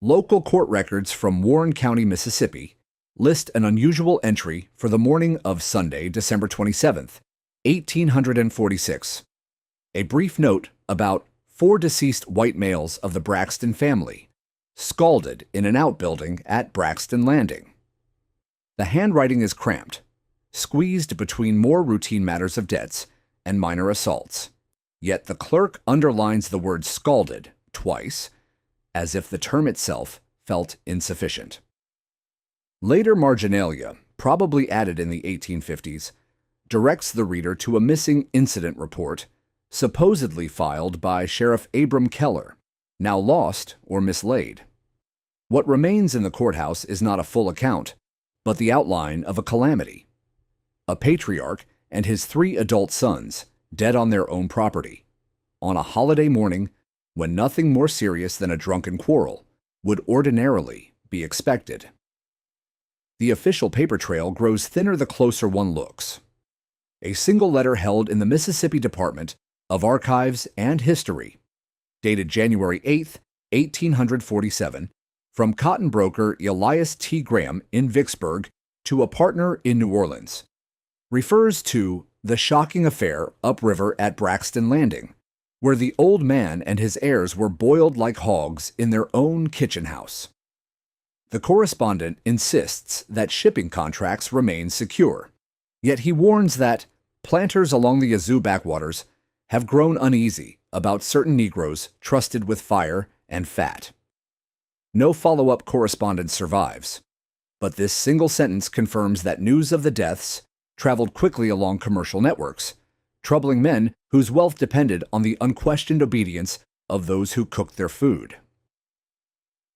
Local court records from Warren County, Mississippi, list an unusual entry for the morning of Sunday, December 27th, 1846. A brief note about 4 deceased white males of the Braxton family, scalded in an outbuilding at Braxton Landing. The handwriting is cramped, squeezed between more routine matters of debts and minor assaults. Yet the clerk underlines the word scalded twice, as if the term itself felt insufficient. Later marginalia, probably added in the 1850s, directs the reader to a missing incident report supposedly filed by Sheriff Abram Keller, now lost or mislaid. What remains in the courthouse is not a full account, but the outline of a calamity. A patriarch and his 3 adult sons, dead on their own property, on a holiday morning when nothing more serious than a drunken quarrel would ordinarily be expected. The official paper trail grows thinner the closer one looks. A single letter held in the Mississippi Department of Archives and History, dated January 8, 1847, from cotton broker Elias T. Graham in Vicksburg to a partner in New Orleans, refers to the shocking affair upriver at Braxton Landing, where the old man and his heirs were boiled like hogs in their own kitchen house. The correspondent insists that shipping contracts remain secure, yet he warns that planters along the Yazoo backwaters have grown uneasy about certain Negroes trusted with fire and fat. No follow-up correspondence survives, but this single sentence confirms that news of the deaths traveled quickly along commercial networks, troubling men whose wealth depended on the unquestioned obedience of those who cooked their food.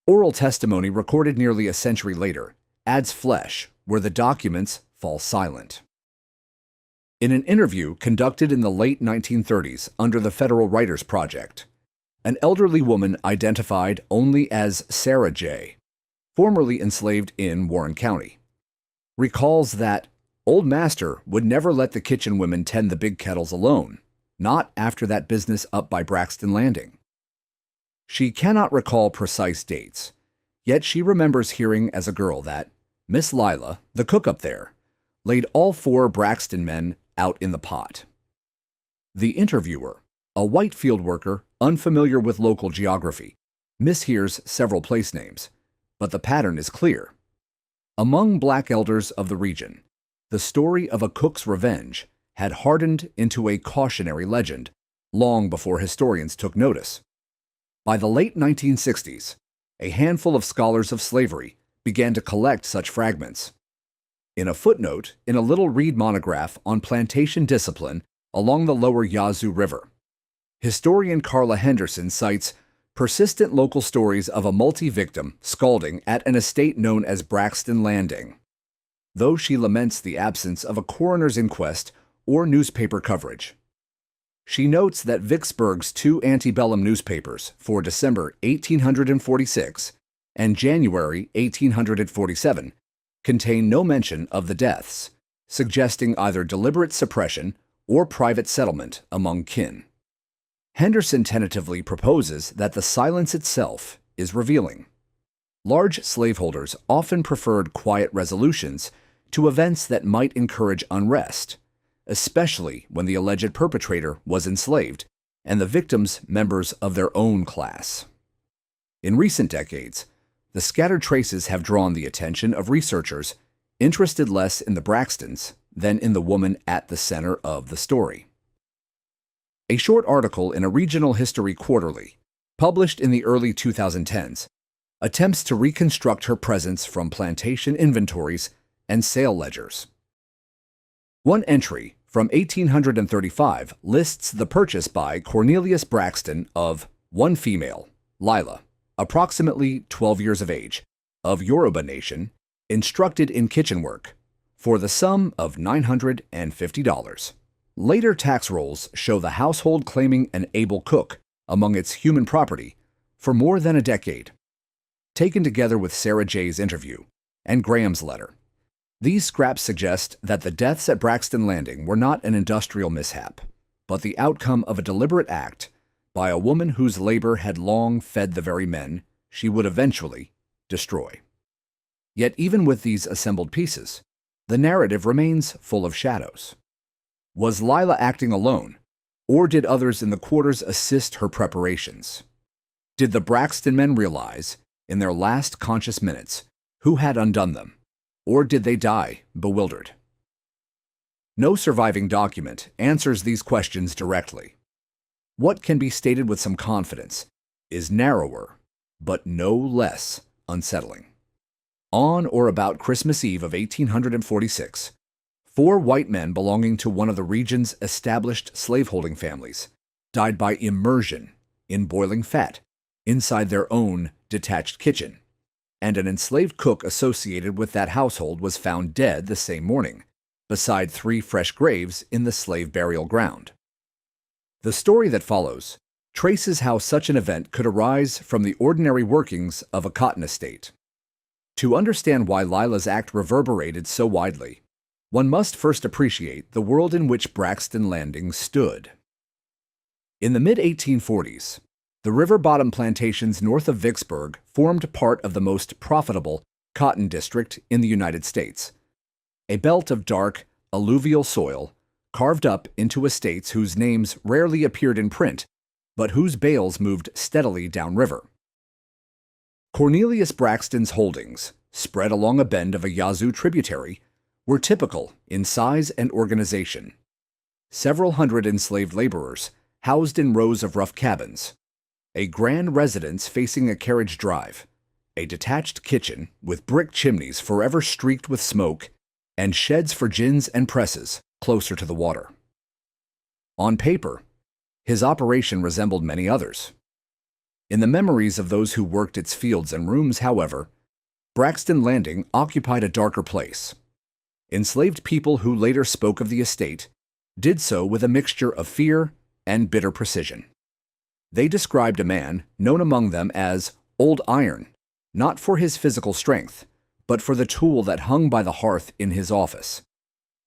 Oral testimony recorded nearly a century later adds flesh where the documents fall silent. In an interview conducted in the late 1930s under the Federal Writers Project, an elderly woman identified only as Sarah J., formerly enslaved in Warren County, recalls that Old Master would never let the kitchen women tend the big kettles alone, not after that business up by Braxton Landing. She cannot recall precise dates, yet she remembers hearing as a girl that Miss Lila, the cook up there, laid all 4 Braxton men out in the pot. The interviewer, a white field worker unfamiliar with local geography, mishears several place names, but the pattern is clear. Among black elders of the region, the story of a cook's revenge had hardened into a cautionary legend long before historians took notice. By the late 1960s, a handful of scholars of slavery began to collect such fragments. In a footnote in a Little Reed monograph on plantation discipline along the lower Yazoo River, historian Carla Henderson cites persistent local stories of a multi-victim scalding at an estate known as Braxton Landing, though she laments the absence of a coroner's inquest or newspaper coverage. She notes that Vicksburg's 2 antebellum newspapers for December 1846 and January 1847 contain no mention of the deaths, suggesting either deliberate suppression or private settlement among kin. Henderson tentatively proposes that the silence itself is revealing. Large slaveholders often preferred quiet resolutions to events that might encourage unrest, especially when the alleged perpetrator was enslaved and the victims members of their own class. In recent decades, the scattered traces have drawn the attention of researchers interested less in the Braxtons than in the woman at the center of the story. A short article in a regional history quarterly, published in the early 2010s, attempts to reconstruct her presence from plantation inventories and sale ledgers. One entry from 1835 lists the purchase by Cornelius Braxton of one female, Lila, approximately 12 years of age, of Yoruba nation, instructed in kitchen work, for the sum of $950. Later tax rolls show the household claiming an able cook among its human property for more than a decade. Taken together with Sarah J's interview and Graham's letter, these scraps suggest that the deaths at Braxton Landing were not an industrial mishap, but the outcome of a deliberate act by a woman whose labor had long fed the very men she would eventually destroy. Yet even with these assembled pieces, the narrative remains full of shadows. Was Lila acting alone, or did others in the quarters assist her preparations? Did the Braxton men realize, in their last conscious minutes, who had undone them, or did they die bewildered? No surviving document answers these questions directly. What can be stated with some confidence is narrower, but no less unsettling. On or about Christmas Eve of 1846, 4 white men belonging to one of the region's established slaveholding families died by immersion in boiling fat inside their own detached kitchen, and an enslaved cook associated with that household was found dead the same morning, beside 3 fresh graves in the slave burial ground. The story that follows traces how such an event could arise from the ordinary workings of a cotton estate. To understand why Lila's act reverberated so widely, one must first appreciate the world in which Braxton Landing stood. In the mid-1840s, the river bottom plantations north of Vicksburg formed part of the most profitable cotton district in the United States, a belt of dark, alluvial soil carved up into estates whose names rarely appeared in print, but whose bales moved steadily downriver. Cornelius Braxton's holdings, spread along a bend of a Yazoo tributary, were typical in size and organization. Several hundred enslaved laborers, housed in rows of rough cabins, a grand residence facing a carriage drive, a detached kitchen with brick chimneys forever streaked with smoke, and sheds for gins and presses closer to the water. On paper, his operation resembled many others. In the memories of those who worked its fields and rooms, however, Braxton Landing occupied a darker place. Enslaved people who later spoke of the estate did so with a mixture of fear and bitter precision. They described a man known among them as Old Iron, not for his physical strength, but for the tool that hung by the hearth in his office,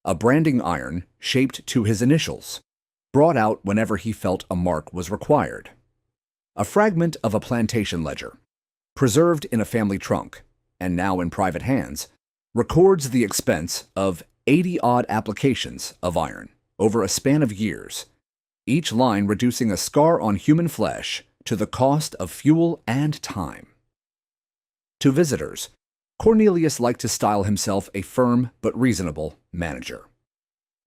a branding iron shaped to his initials, brought out whenever he felt a mark was required. A fragment of a plantation ledger, preserved in a family trunk, and now in private hands, records the expense of 80-odd applications of iron over a span of years, each line reducing a scar on human flesh to the cost of fuel and time. To visitors, Cornelius liked to style himself a firm but reasonable manager.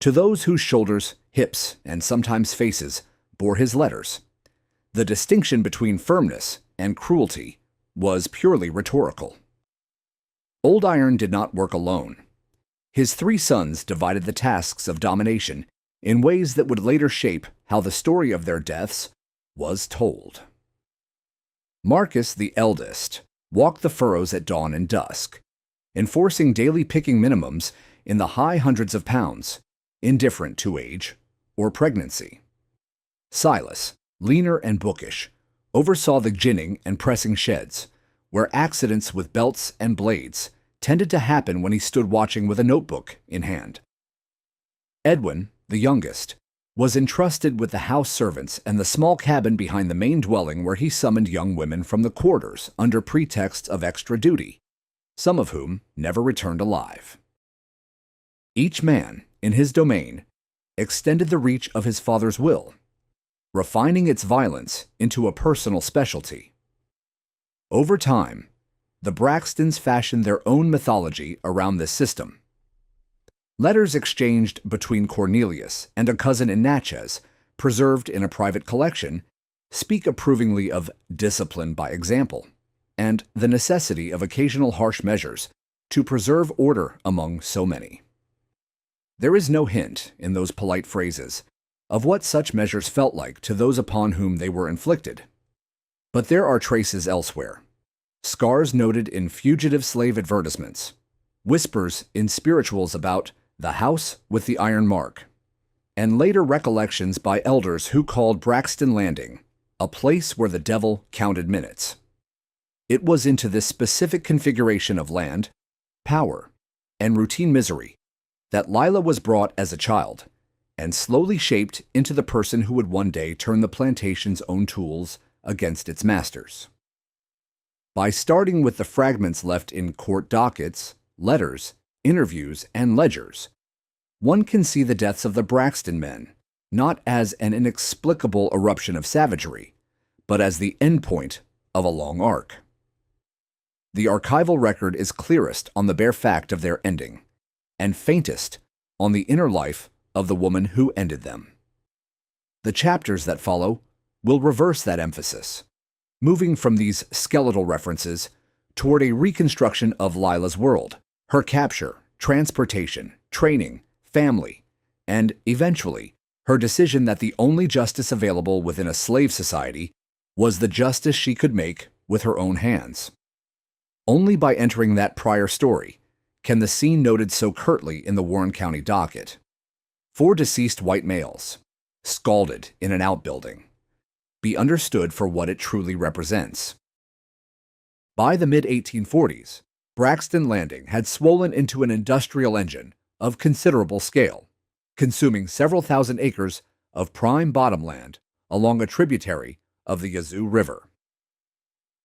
To those whose shoulders, hips, and sometimes faces bore his letters, the distinction between firmness and cruelty was purely rhetorical. Old Iron did not work alone. His 3 sons divided the tasks of domination in ways that would later shape how the story of their deaths was told. Marcus, the eldest, walked the furrows at dawn and dusk, enforcing daily picking minimums in the high hundreds of pounds, indifferent to age or pregnancy. Silas, leaner and bookish, oversaw the ginning and pressing sheds, where accidents with belts and blades tended to happen when he stood watching with a notebook in hand. Edwin, the youngest, was entrusted with the house servants and the small cabin behind the main dwelling where he summoned young women from the quarters under pretext of extra duty, some of whom never returned alive. Each man, in his domain, extended the reach of his father's will, refining its violence into a personal specialty. Over time, the Braxtons fashioned their own mythology around this system. Letters exchanged between Cornelius and a cousin in Natchez, preserved in a private collection, speak approvingly of discipline by example and the necessity of occasional harsh measures to preserve order among so many. There is no hint in those polite phrases of what such measures felt like to those upon whom they were inflicted. But there are traces elsewhere. Scars noted in fugitive slave advertisements, whispers in spirituals about the house with the iron mark, and later recollections by elders who called Braxton Landing a place where the devil counted minutes. It was into this specific configuration of land, power, and routine misery that Lila was brought as a child and slowly shaped into the person who would one day turn the plantation's own tools against its masters. By starting with the fragments left in court dockets, letters, interviews, and ledgers, one can see the deaths of the Braxton men, not as an inexplicable eruption of savagery, but as the endpoint of a long arc. The archival record is clearest on the bare fact of their ending, and faintest on the inner life of the woman who ended them. The chapters that follow will reverse that emphasis, moving from these skeletal references toward a reconstruction of Lila's world, her capture, transportation, training, family, and, eventually, her decision that the only justice available within a slave society was the justice she could make with her own hands. Only by entering that prior story can the scene noted so curtly in the Warren County docket. 4 deceased white males, scalded in an outbuilding, be understood for what it truly represents. By the mid-1840s, Braxton Landing had swollen into an industrial engine of considerable scale, consuming several thousand acres of prime bottomland along a tributary of the Yazoo River.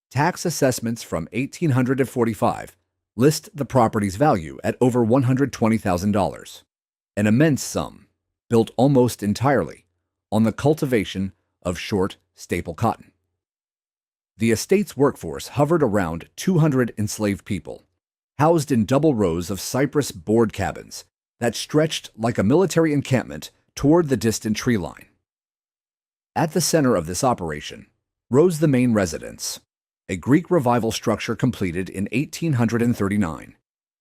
Tax assessments from 1845 list the property's value at over $120,000, an immense sum built almost entirely on the cultivation of short staple cotton. The estate's workforce hovered around 200 enslaved people, housed in double rows of cypress board cabins that stretched like a military encampment toward the distant tree line. At the center of this operation rose the main residence, a Greek Revival structure completed in 1839,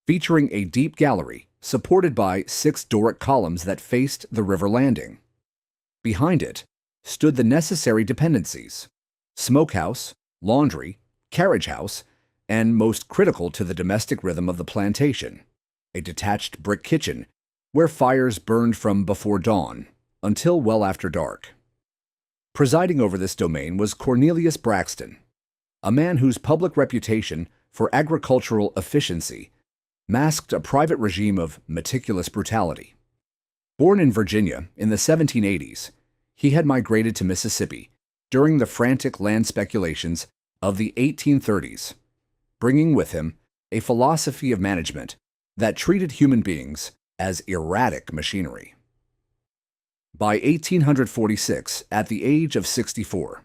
featuring a deep gallery supported by 6 Doric columns that faced the river landing. Behind it stood the necessary dependencies: smokehouse, laundry, carriage house, and, most critical to the domestic rhythm of the plantation, a detached brick kitchen where fires burned from before dawn until well after dark. Presiding over this domain was Cornelius Braxton, a man whose public reputation for agricultural efficiency masked a private regime of meticulous brutality. Born in Virginia in the 1780s, he had migrated to Mississippi during the frantic land speculations of the 1830s, bringing with him a philosophy of management that treated human beings as erratic machinery. By 1846, at the age of 64,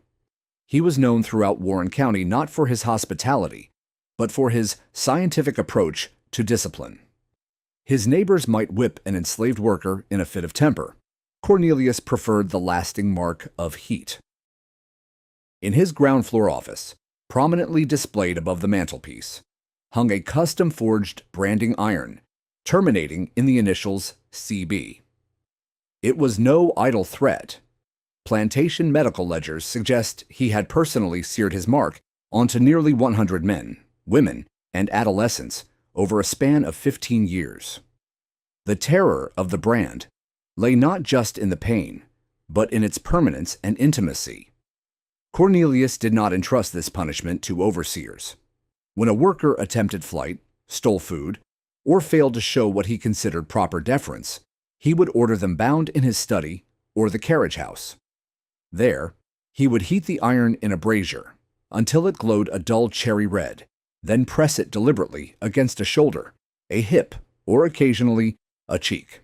he was known throughout Warren County not for his hospitality, but for his scientific approach to discipline. His neighbors might whip an enslaved worker in a fit of temper. Cornelius preferred the lasting mark of heat. In his ground floor office, prominently displayed above the mantelpiece, hung a custom-forged branding iron, terminating in the initials CB. It was no idle threat. Plantation medical ledgers suggest he had personally seared his mark onto nearly 100 men, women, and adolescents over a span of 15 years. The terror of the brand lay not just in the pain, but in its permanence and intimacy. Cornelius did not entrust this punishment to overseers. When a worker attempted flight, stole food, or failed to show what he considered proper deference, he would order them bound in his study or the carriage house. There, he would heat the iron in a brazier until it glowed a dull cherry red, then press it deliberately against a shoulder, a hip, or occasionally a cheek.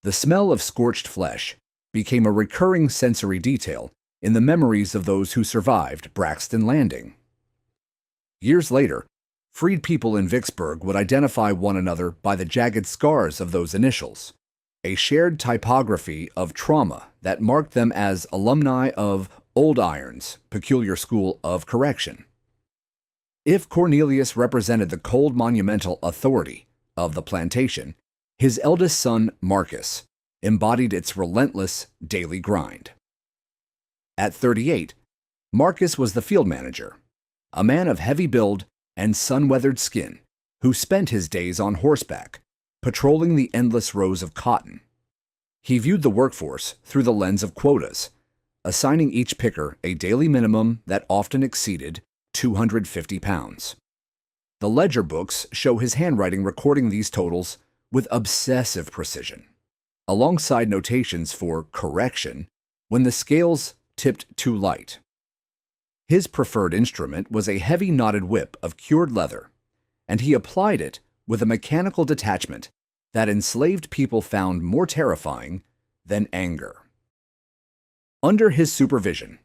The smell of scorched flesh became a recurring sensory detail in the memories of those who survived Braxton Landing. Years later, freed people in Vicksburg would identify one another by the jagged scars of those initials, a shared typography of trauma that marked them as alumni of Old Iron's peculiar school of correction. If Cornelius represented the cold monumental authority of the plantation, his eldest son, Marcus, embodied its relentless daily grind. At 38, Marcus was the field manager, a man of heavy build and sun-weathered skin who spent his days on horseback, patrolling the endless rows of cotton. He viewed the workforce through the lens of quotas, assigning each picker a daily minimum that often exceeded 250 pounds. The ledger books show his handwriting recording these totals with obsessive precision, alongside notations for correction when the scales tipped too light. His preferred instrument was a heavy knotted whip of cured leather, and he applied it with a mechanical detachment that enslaved people found more terrifying than anger. Under his supervision,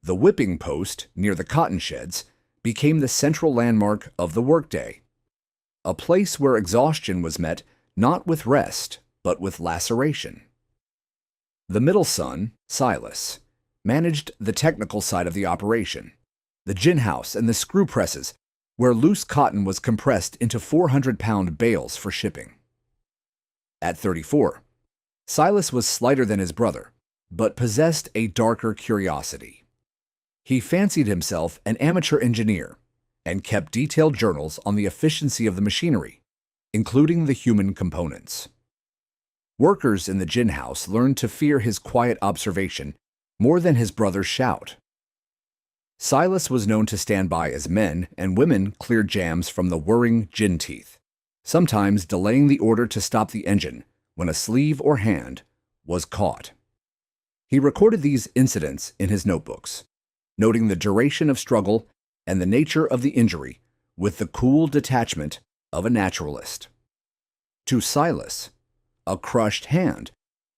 the whipping post near the cotton sheds became the central landmark of the workday, a place where exhaustion was met not with rest, but with laceration. The middle son, Silas, managed the technical side of the operation, the gin house and the screw presses, where loose cotton was compressed into 400-pound bales for shipping. At 34, Silas was slighter than his brother, but possessed a darker curiosity. He fancied himself an amateur engineer and kept detailed journals on the efficiency of the machinery, including the human components. Workers in the gin house learned to fear his quiet observation more than his brother's shout. Silas was known to stand by as men and women cleared jams from the whirring gin teeth, sometimes delaying the order to stop the engine when a sleeve or hand was caught. He recorded these incidents in his notebooks, noting the duration of struggle and the nature of the injury with the cool detachment of a naturalist. To Silas, a crushed hand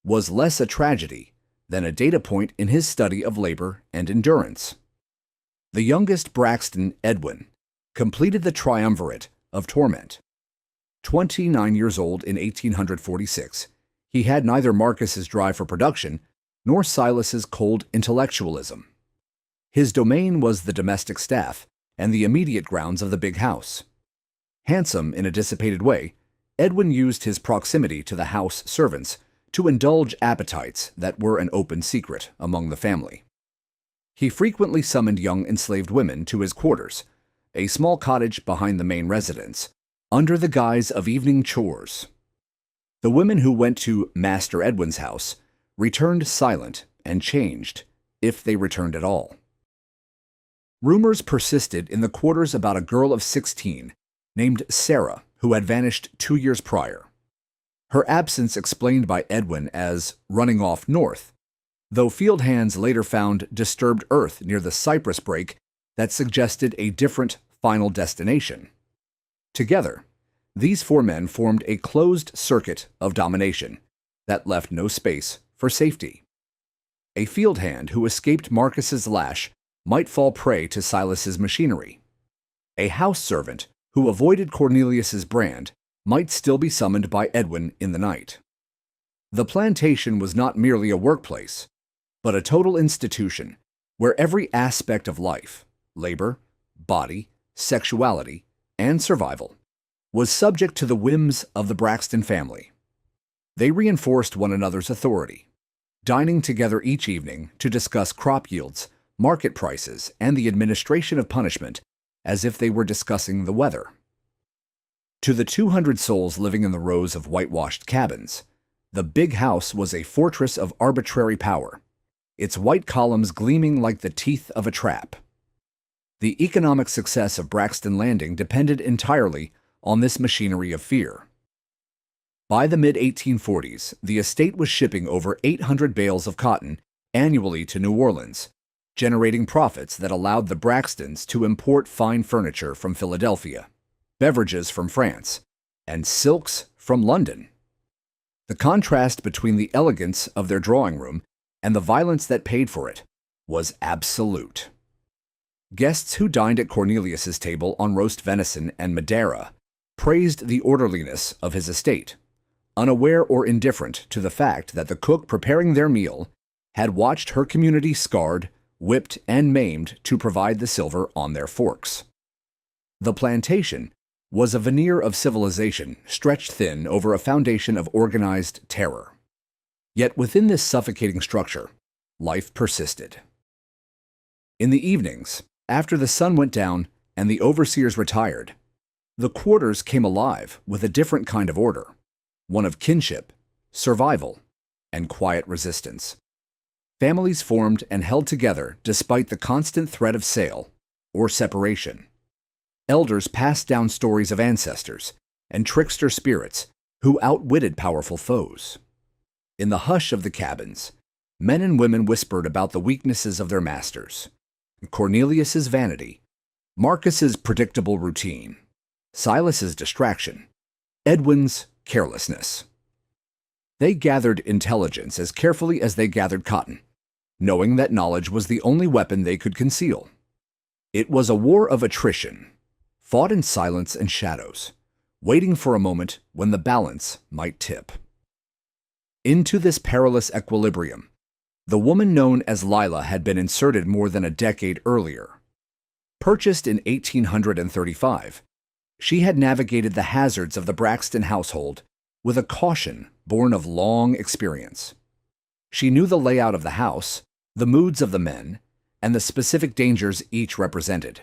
was less a tragedy than a data point in his study of labor and endurance. The youngest Braxton, Edwin, completed the triumvirate of torment. 29 years old in 1846, he had neither Marcus's drive for production nor Silas's cold intellectualism. His domain was the domestic staff and the immediate grounds of the big house. Handsome in a dissipated way, Edwin used his proximity to the house servants to indulge appetites that were an open secret among the family. He frequently summoned young enslaved women to his quarters, a small cottage behind the main residence, under the guise of evening chores. The women who went to Master Edwin's house returned silent and changed, if they returned at all. Rumors persisted in the quarters about a girl of 16 named Sarah who had vanished 2 years prior. Her absence explained by Edwin as running off north, though field hands later found disturbed earth near the cypress break that suggested a different final destination. Together, these four men formed a closed circuit of domination that left no space for safety. A field hand who escaped Marcus's lash might fall prey to Silas's machinery. A house servant who avoided Cornelius's brand might still be summoned by Edwin in the night. The plantation was not merely a workplace, but a total institution where every aspect of life, labor, body, sexuality, and survival, was subject to the whims of the Braxton family. They reinforced one another's authority, dining together each evening to discuss crop yields, market prices, and the administration of punishment as if they were discussing the weather. To the 200 souls living in the rows of whitewashed cabins, the big house was a fortress of arbitrary power, its white columns gleaming like the teeth of a trap. The economic success of Braxton Landing depended entirely on this machinery of fear. By the mid-1840s, the estate was shipping over 800 bales of cotton annually to New Orleans, generating profits that allowed the Braxtons to import fine furniture from Philadelphia, beverages from France, and silks from London. The contrast between the elegance of their drawing room and the violence that paid for it was absolute. Guests who dined at Cornelius's table on roast venison and Madeira praised the orderliness of his estate, unaware or indifferent to the fact that the cook preparing their meal had watched her community scarred, whipped, and maimed to provide the silver on their forks. The plantation was a veneer of civilization stretched thin over a foundation of organized terror. Yet within this suffocating structure, life persisted. In the evenings, after the sun went down and the overseers retired, the quarters came alive with a different kind of order, one of kinship, survival, and quiet resistance. Families formed and held together despite the constant threat of sale or separation. Elders passed down stories of ancestors and trickster spirits who outwitted powerful foes. In the hush of the cabins, men and women whispered about the weaknesses of their masters, Cornelius's vanity, Marcus's predictable routine, Silas's distraction, Edwin's carelessness. They gathered intelligence as carefully as they gathered cotton, knowing that knowledge was the only weapon they could conceal. It was a war of attrition, fought in silence and shadows, waiting for a moment when the balance might tip. Into this perilous equilibrium, the woman known as Lila had been inserted more than a decade earlier. Purchased in 1835, she had navigated the hazards of the Braxton household with a caution born of long experience. She knew the layout of the house, the moods of the men, and the specific dangers each represented.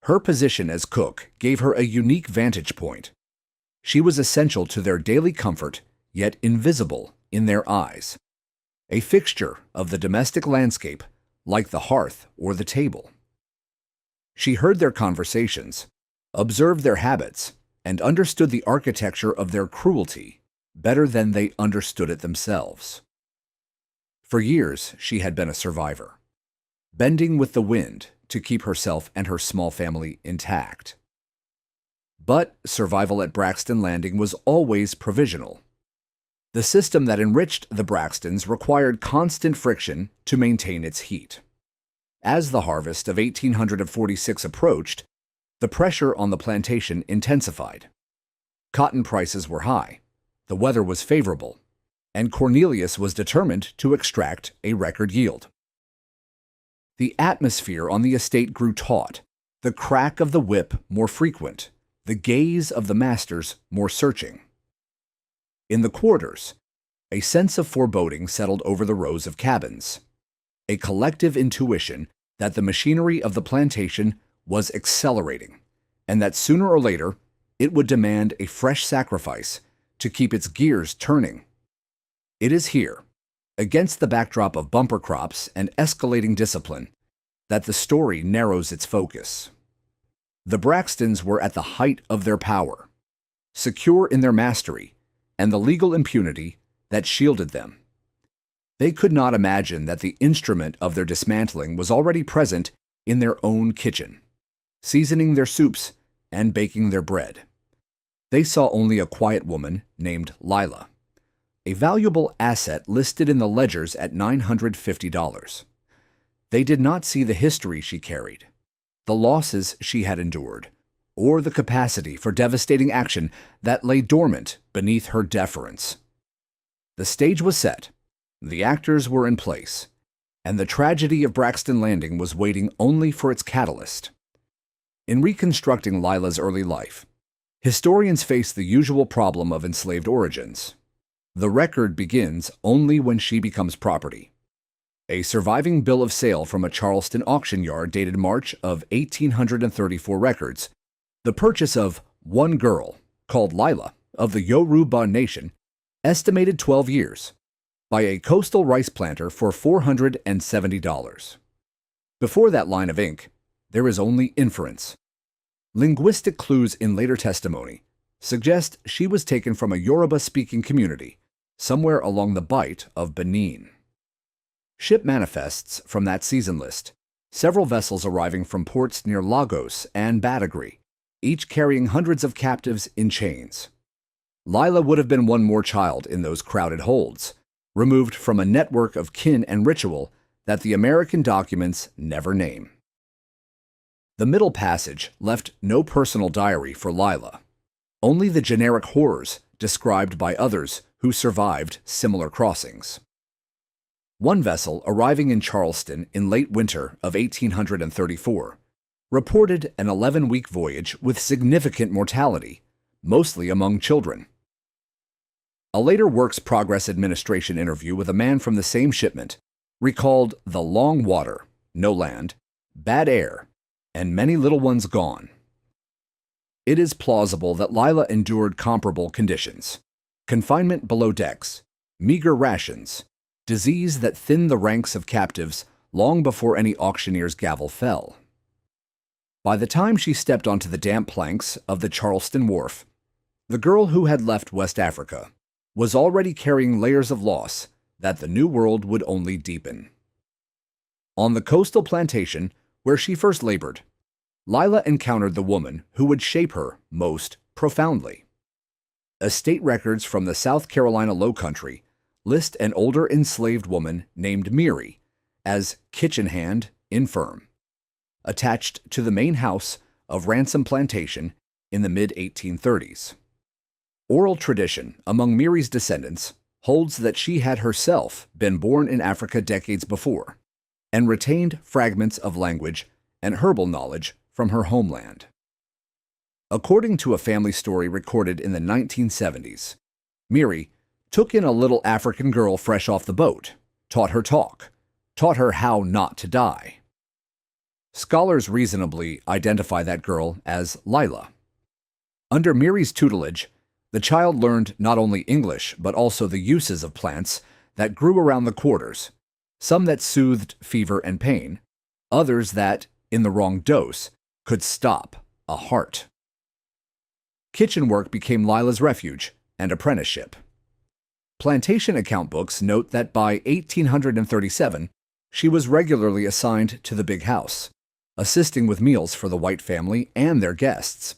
Her position as cook gave her a unique vantage point. She was essential to their daily comfort, yet invisible in their eyes. A fixture of the domestic landscape, like the hearth or the table. She heard their conversations, observed their habits, and understood the architecture of their cruelty better than they understood it themselves. For years, she had been a survivor, bending with the wind to keep herself and her small family intact. But survival at Braxton Landing was always provisional. The system that enriched the Braxtons required constant friction to maintain its heat. As the harvest of 1846 approached, the pressure on the plantation intensified. Cotton prices were high, the weather was favorable, and Cornelius was determined to extract a record yield. The atmosphere on the estate grew taut, the crack of the whip more frequent, the gaze of the masters more searching. In the quarters, a sense of foreboding settled over the rows of cabins, a collective intuition that the machinery of the plantation was accelerating, and that sooner or later it would demand a fresh sacrifice to keep its gears turning. It is here, against the backdrop of bumper crops and escalating discipline, that the story narrows its focus. The Braxtons were at the height of their power, secure in their mastery and the legal impunity that shielded them. They could not imagine that the instrument of their dismantling was already present in their own kitchen, seasoning their soups and baking their bread. They saw only a quiet woman named Lila, a valuable asset listed in the ledgers at $950. They did not see the history she carried, the losses she had endured, or the capacity for devastating action that lay dormant beneath her deference. The stage was set, the actors were in place, and the tragedy of Braxton Landing was waiting only for its catalyst. In reconstructing Lila's early life, historians face the usual problem of enslaved origins. The record begins only when she becomes property. A surviving bill of sale from a Charleston auction yard dated March of 1834 records the purchase of one girl, called Lila, of the Yoruba nation, estimated 12 years, by a coastal rice planter for $470. Before that line of ink, there is only inference. Linguistic clues in later testimony suggest she was taken from a Yoruba-speaking community somewhere along the Bight of Benin. Ship manifests from that season list, several vessels arriving from ports near Lagos and Badagry, each carrying hundreds of captives in chains. Lila would have been one more child in those crowded holds, removed from a network of kin and ritual that the American documents never name. The Middle Passage left no personal diary for Lila, only the generic horrors described by others who survived similar crossings. One vessel arriving in Charleston in late winter of 1834 reported an 11-week voyage with significant mortality, mostly among children. A later Works Progress Administration interview with a man from the same shipment recalled the long water, no land, bad air, and many little ones gone. It is plausible that Lila endured comparable conditions: confinement below decks, meager rations, disease that thinned the ranks of captives long before any auctioneer's gavel fell. By the time she stepped onto the damp planks of the Charleston wharf, the girl who had left West Africa was already carrying layers of loss that the New World would only deepen. On the coastal plantation where she first labored, Lila encountered the woman who would shape her most profoundly. Estate records from the South Carolina Low Country list an older enslaved woman named Mary as kitchen hand infirm, attached to the main house of Ransom Plantation in the mid-1830s. Oral tradition among Mary's descendants holds that she had herself been born in Africa decades before and retained fragments of language and herbal knowledge from her homeland. According to a family story recorded in the 1970s, Mary took in a little African girl fresh off the boat, taught her talk, taught her how not to die. Scholars reasonably identify that girl as Lila. Under Mary's tutelage, the child learned not only English but also the uses of plants that grew around the quarters, some that soothed fever and pain, others that, in the wrong dose, could stop a heart. Kitchen work became Lila's refuge and apprenticeship. Plantation account books note that by 1837, she was regularly assigned to the big house, assisting with meals for the white family and their guests.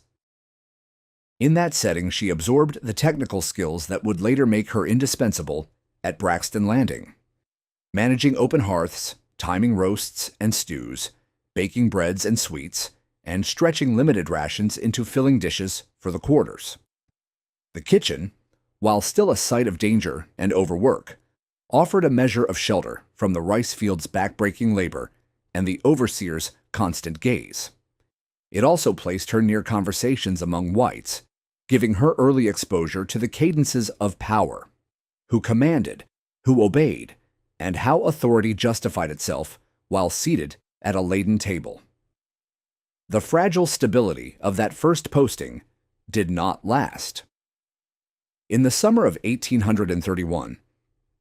In that setting, she absorbed the technical skills that would later make her indispensable at Braxton Landing, managing open hearths, timing roasts and stews, baking breads and sweets, and stretching limited rations into filling dishes for the quarters. The kitchen, while still a site of danger and overwork, offered a measure of shelter from the rice field's backbreaking labor and the overseer's constant gaze. It also placed her near conversations among whites, giving her early exposure to the cadences of power, who commanded, who obeyed, and how authority justified itself while seated at a laden table. The fragile stability of that first posting did not last. In the summer of 1831,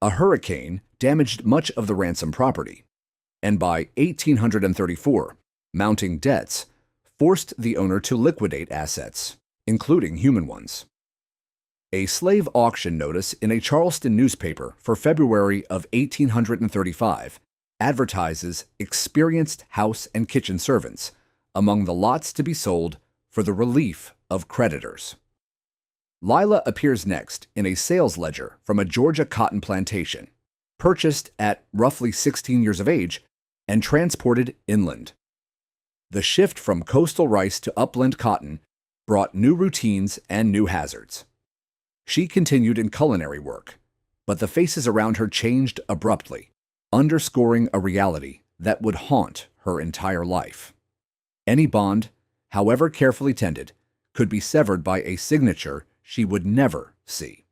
a hurricane damaged much of the Ransom property, and by 1834, mounting debts forced the owner to liquidate assets, including human ones. A slave auction notice in a Charleston newspaper for February of 1835 advertises experienced house and kitchen servants among the lots to be sold for the relief of creditors. Lila appears next in a sales ledger from a Georgia cotton plantation, purchased at roughly 16 years of age and transported inland. The shift from coastal rice to upland cotton brought new routines and new hazards. She continued in culinary work, but the faces around her changed abruptly, underscoring a reality that would haunt her entire life. Any bond, however carefully tended, could be severed by a signature she would never see.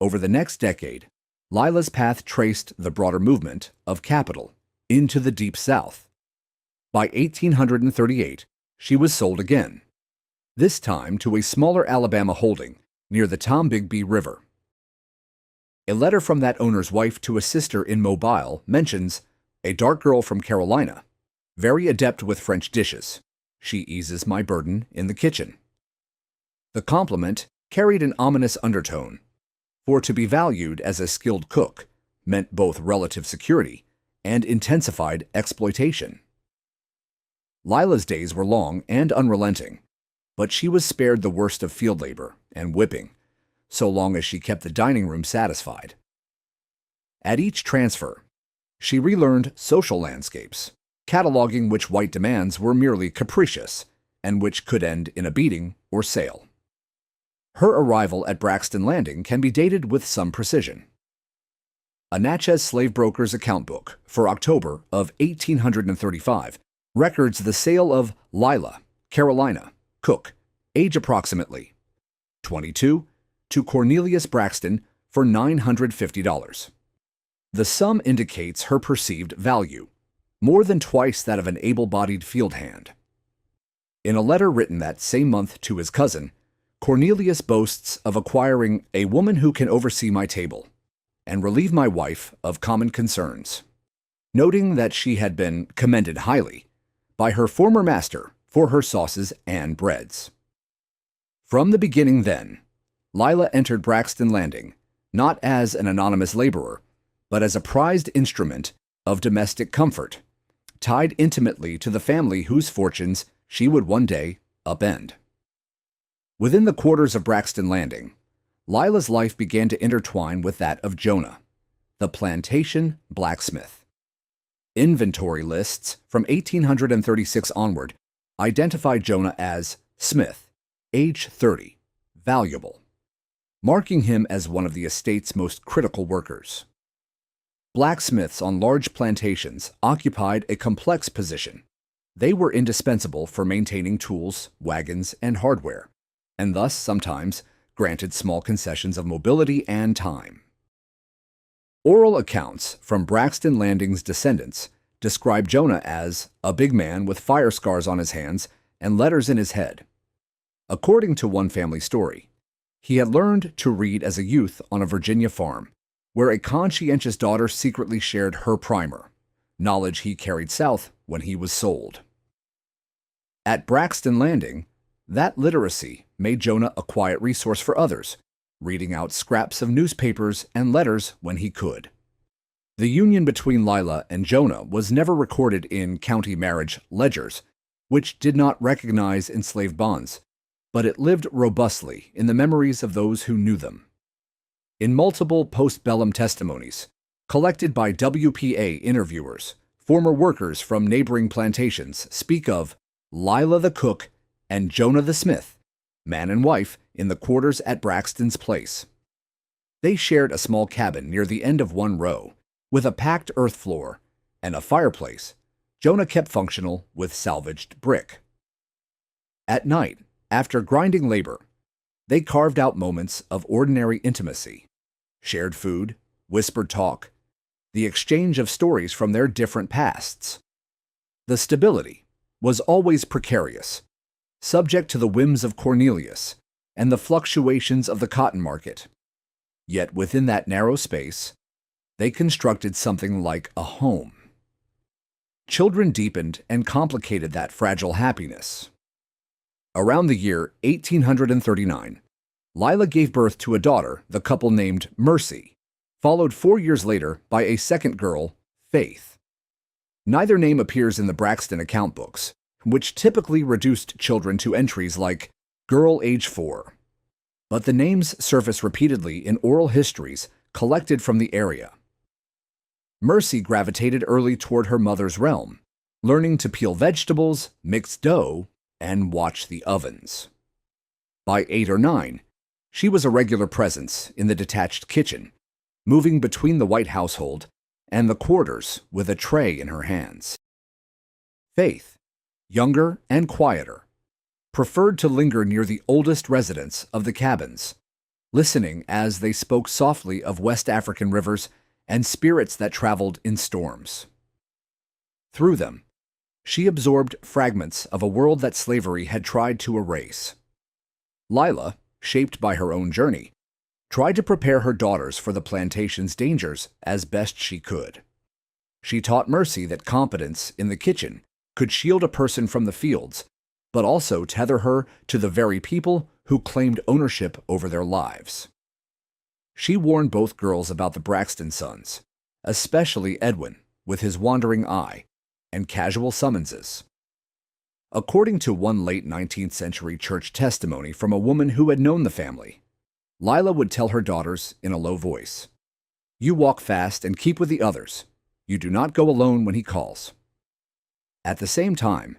Over the next decade, Lila's path traced the broader movement of capital into the Deep South. By 1838, she was sold again, this time to a smaller Alabama holding near the Tombigbee River. A letter from that owner's wife to a sister in Mobile mentions a dark girl from Carolina, very adept with French dishes. She eases my burden in the kitchen. The compliment carried an ominous undertone, for to be valued as a skilled cook meant both relative security and intensified exploitation. Lila's days were long and unrelenting, but she was spared the worst of field labor and whipping, so long as she kept the dining room satisfied. At each transfer, she relearned social landscapes, cataloging which white demands were merely capricious and which could end in a beating or sale. Her arrival at Braxton Landing can be dated with some precision. A Natchez slave broker's account book for October of 1835 records the sale of Lila, Carolina, cook, age approximately 22, to Cornelius Braxton for $950. The sum indicates her perceived value, more than twice that of an able-bodied field hand. In a letter written that same month to his cousin, Cornelius boasts of acquiring a woman who can oversee my table and relieve my wife of common concerns, noting that she had been commended highly by her former master for her sauces and breads. From the beginning, then, Lila entered Braxton Landing not as an anonymous laborer, but as a prized instrument of domestic comfort, tied intimately to the family whose fortunes she would one day upend. Within the quarters of Braxton Landing, Lila's life began to intertwine with that of Jonah, the plantation blacksmith. Inventory lists from 1836 onward identify Jonah as Smith, age 30, valuable, marking him as one of the estate's most critical workers. Blacksmiths on large plantations occupied a complex position. They were indispensable for maintaining tools, wagons, and hardware, and thus sometimes granted small concessions of mobility and time. Oral accounts from Braxton Landing's descendants describe Jonah as a big man with fire scars on his hands and letters in his head. According to one family story, he had learned to read as a youth on a Virginia farm, where a conscientious daughter secretly shared her primer, knowledge he carried south when he was sold. At Braxton Landing, that literacy made Jonah a quiet resource for others, reading out scraps of newspapers and letters when he could. The union between Lila and Jonah was never recorded in county marriage ledgers, which did not recognize enslaved bonds, but it lived robustly in the memories of those who knew them. In multiple postbellum testimonies, collected by WPA interviewers, former workers from neighboring plantations speak of Lila the cook and Jonah the smith, man and wife, in the quarters at Braxton's place. They shared a small cabin near the end of one row, with a packed earth floor and a fireplace Jonah kept functional with salvaged brick. At night, after grinding labor, they carved out moments of ordinary intimacy, shared food, whispered talk, the exchange of stories from their different pasts. The stability was always precarious, subject to the whims of Cornelius and the fluctuations of the cotton market. Yet within that narrow space, they constructed something like a home. Children deepened and complicated that fragile happiness. Around the year 1839, Lila gave birth to a daughter the couple named Mercy, followed 4 years later by a second girl, Faith. Neither name appears in the Braxton account books, which typically reduced children to entries like girl age 4. But the names surface repeatedly in oral histories collected from the area. Mercy gravitated early toward her mother's realm, learning to peel vegetables, mix dough, and watch the ovens. By 8 or 9, she was a regular presence in the detached kitchen, moving between the white household and the quarters with a tray in her hands. Faith, younger and quieter, preferred to linger near the oldest residents of the cabins, listening as they spoke softly of West African rivers and spirits that traveled in storms. Through them, she absorbed fragments of a world that slavery had tried to erase. Lila, shaped by her own journey, tried to prepare her daughters for the plantation's dangers as best she could. She taught Mercy that competence in the kitchen could shield a person from the fields, but also tether her to the very people who claimed ownership over their lives. She warned both girls about the Braxton sons, especially Edwin, with his wandering eye and casual summonses. According to one late 19th century church testimony from a woman who had known the family, Lila would tell her daughters in a low voice, "You walk fast and keep with the others. You do not go alone when he calls." At the same time,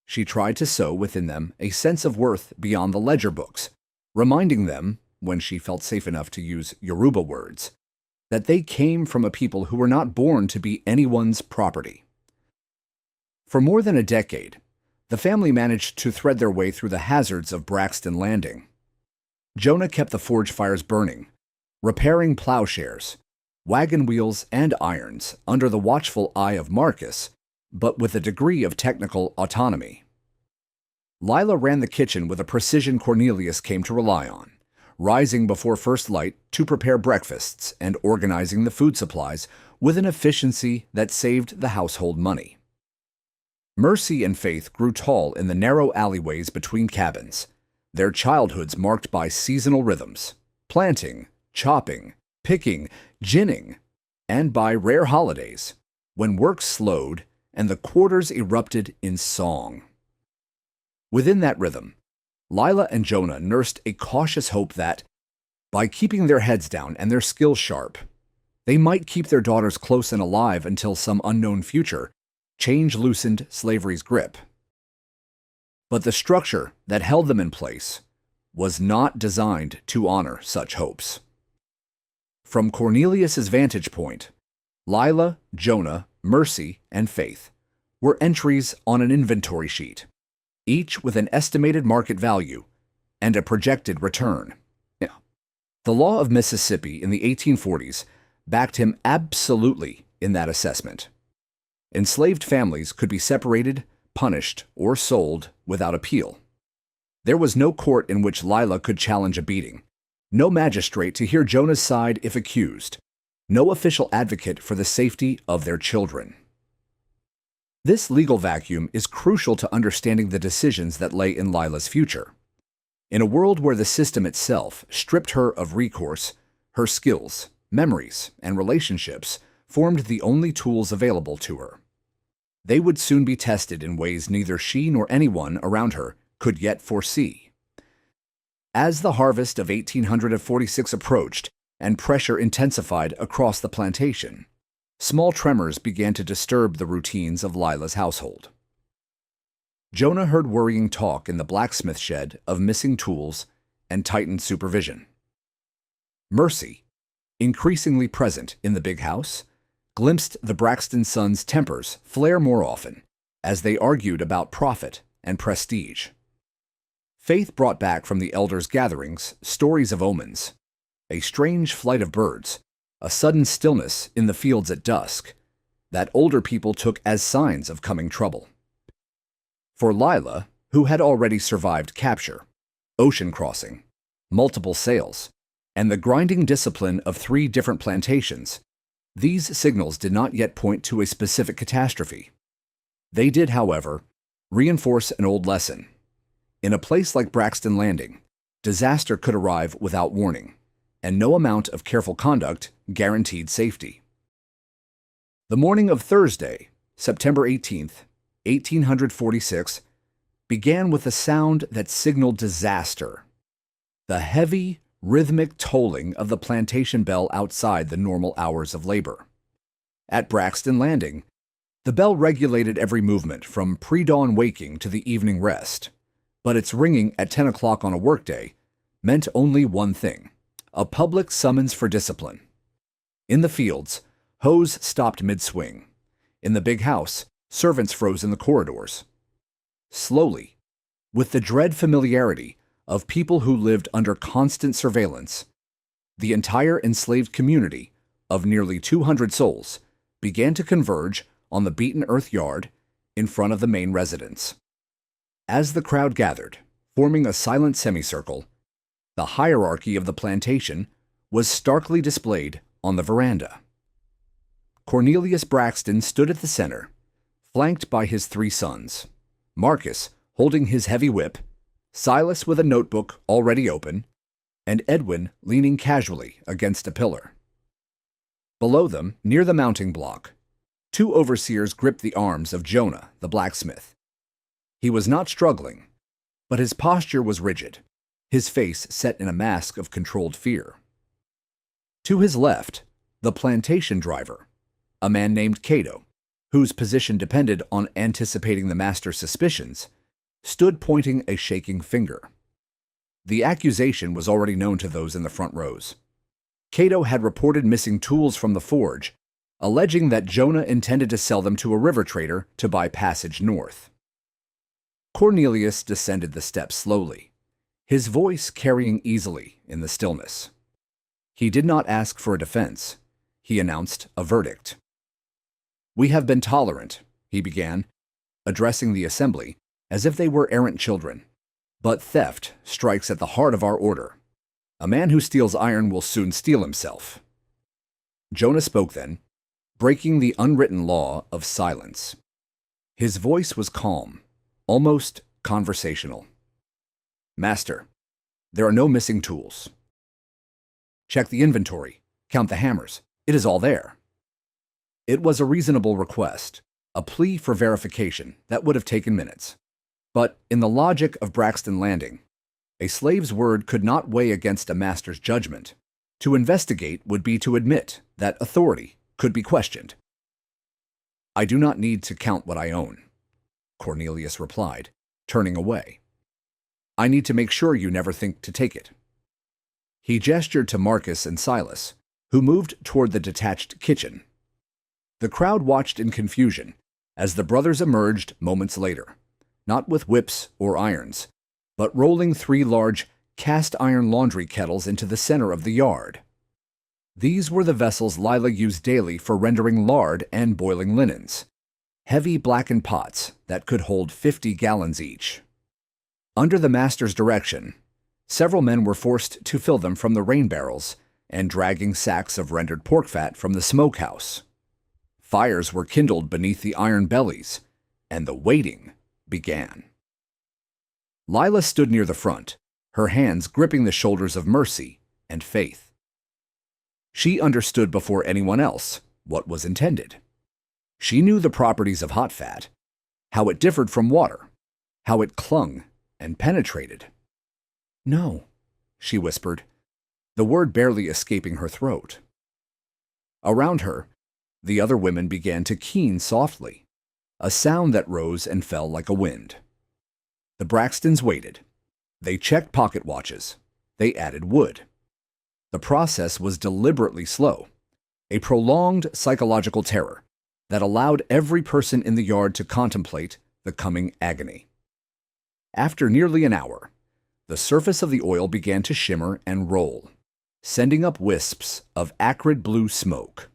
she tried to sow within them a sense of worth beyond the ledger books, reminding them, when she felt safe enough to use Yoruba words, that they came from a people who were not born to be anyone's property. For more than a decade, the family managed to thread their way through the hazards of Braxton Landing. Jonah kept the forge fires burning, repairing plowshares, wagon wheels, and irons under the watchful eye of Marcus, but with a degree of technical autonomy. Lila ran the kitchen with a precision Cornelius came to rely on, rising before first light to prepare breakfasts and organizing the food supplies with an efficiency that saved the household money. Mercy and Faith grew tall in the narrow alleyways between cabins, their childhoods marked by seasonal rhythms, planting, chopping, picking, ginning, and by rare holidays, when work slowed and the quarters erupted in song. Within that rhythm, Lila and Jonah nursed a cautious hope that, by keeping their heads down and their skills sharp, they might keep their daughters close and alive until some unknown future change loosened slavery's grip. But the structure that held them in place was not designed to honor such hopes. From Cornelius's vantage point, Lila, Jonah, Mercy, and Faith were entries on an inventory sheet, each with an estimated market value and a projected return. The law of Mississippi in the 1840s backed him absolutely in that assessment. Enslaved families could be separated, punished, or sold without appeal. There was no court in which Lila could challenge a beating, no magistrate to hear Jonah's side if accused, no official advocate for the safety of their children. This legal vacuum is crucial to understanding the decisions that lay in Lila's future. In a world where the system itself stripped her of recourse, her skills, memories, and relationships formed the only tools available to her. They would soon be tested in ways neither she nor anyone around her could yet foresee. As the harvest of 1846 approached and pressure intensified across the plantation, small tremors began to disturb the routines of Lila's household. Jonah heard worrying talk in the blacksmith shed of missing tools and tightened supervision. Mercy, increasingly present in the big house, glimpsed the Braxton sons' tempers flare more often as they argued about profit and prestige. Faith brought back from the elders' gatherings stories of omens, a strange flight of birds, a sudden stillness in the fields at dusk, that older people took as signs of coming trouble. For Lila, who had already survived capture, ocean crossing, multiple sales, and the grinding discipline of 3 different plantations, these signals did not yet point to a specific catastrophe. They did, however, reinforce an old lesson. In a place like Braxton Landing, disaster could arrive without warning, and no amount of careful conduct guaranteed safety. The morning of Thursday, September 18th, 1846, began with a sound that signaled disaster: the heavy, rhythmic tolling of the plantation bell outside the normal hours of labor. At Braxton Landing, the bell regulated every movement from pre-dawn waking to the evening rest, but its ringing at 10 o'clock on a workday meant only one thing: a public summons for discipline. In the fields, hoes stopped mid-swing. In the big house, servants froze in the corridors. Slowly, with the dread familiarity of people who lived under constant surveillance, the entire enslaved community of nearly 200 souls began to converge on the beaten earth yard in front of the main residence. As the crowd gathered, forming a silent semicircle, the hierarchy of the plantation was starkly displayed on the veranda. Cornelius Braxton stood at the center, flanked by his 3 sons, Marcus holding his heavy whip, Silas with a notebook already open, and Edwin leaning casually against a pillar. Below them, near the mounting block, 2 overseers gripped the arms of Jonah, the blacksmith. He was not struggling, but his posture was rigid, his face set in a mask of controlled fear. To his left, the plantation driver, a man named Cato, whose position depended on anticipating the master's suspicions, stood pointing a shaking finger. The accusation was already known to those in the front rows. Cato had reported missing tools from the forge, alleging that Jonah intended to sell them to a river trader to buy passage north. Cornelius descended the steps slowly, his voice carrying easily in the stillness. He did not ask for a defense. He announced a verdict. "We have been tolerant," he began, addressing the assembly as if they were errant children. "But theft strikes at the heart of our order. A man who steals iron will soon steal himself." Jonah spoke then, breaking the unwritten law of silence. His voice was calm, almost conversational. "Master, there are no missing tools. Check the inventory, count the hammers. It is all there." It was a reasonable request, a plea for verification that would have taken minutes. But in the logic of Braxton Landing, a slave's word could not weigh against a master's judgment. To investigate would be to admit that authority could be questioned. "I do not need to count what I own," Cornelius replied, turning away. "I need to make sure you never think to take it." He gestured to Marcus and Silas, who moved toward the detached kitchen. The crowd watched in confusion as the brothers emerged moments later, not with whips or irons, but rolling 3 large cast-iron laundry kettles into the center of the yard. These were the vessels Lila used daily for rendering lard and boiling linens, heavy blackened pots that could hold 50 gallons each. Under the master's direction, several men were forced to fill them from the rain barrels and dragging sacks of rendered pork fat from the smokehouse. Fires were kindled beneath the iron bellies, and the waiting began. Lila stood near the front, her hands gripping the shoulders of Mercy and Faith. She understood before anyone else what was intended. She knew the properties of hot fat, how it differed from water, how it clung and penetrated. "No," she whispered, the word barely escaping her throat. Around her, the other women began to keen softly, a sound that rose and fell like a wind. The Braxtons waited. They checked pocket watches. They added wood. The process was deliberately slow, a prolonged psychological terror that allowed every person in the yard to contemplate the coming agony. After nearly an hour, the surface of the oil began to shimmer and roll, sending up wisps of acrid blue smoke.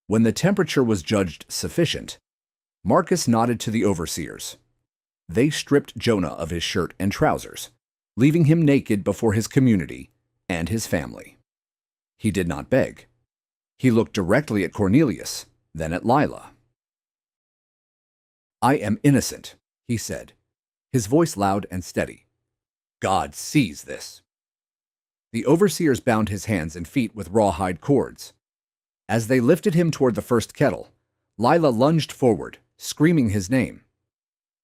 When the temperature was judged sufficient, Marcus nodded to the overseers. They stripped Jonah of his shirt and trousers, leaving him naked before his community and his family. He did not beg. He looked directly at Cornelius, then at Lila. "I am innocent," he said, his voice loud and steady. "God sees this." The overseers bound his hands and feet with rawhide cords. As they lifted him toward the first kettle, Lila lunged forward, screaming his name.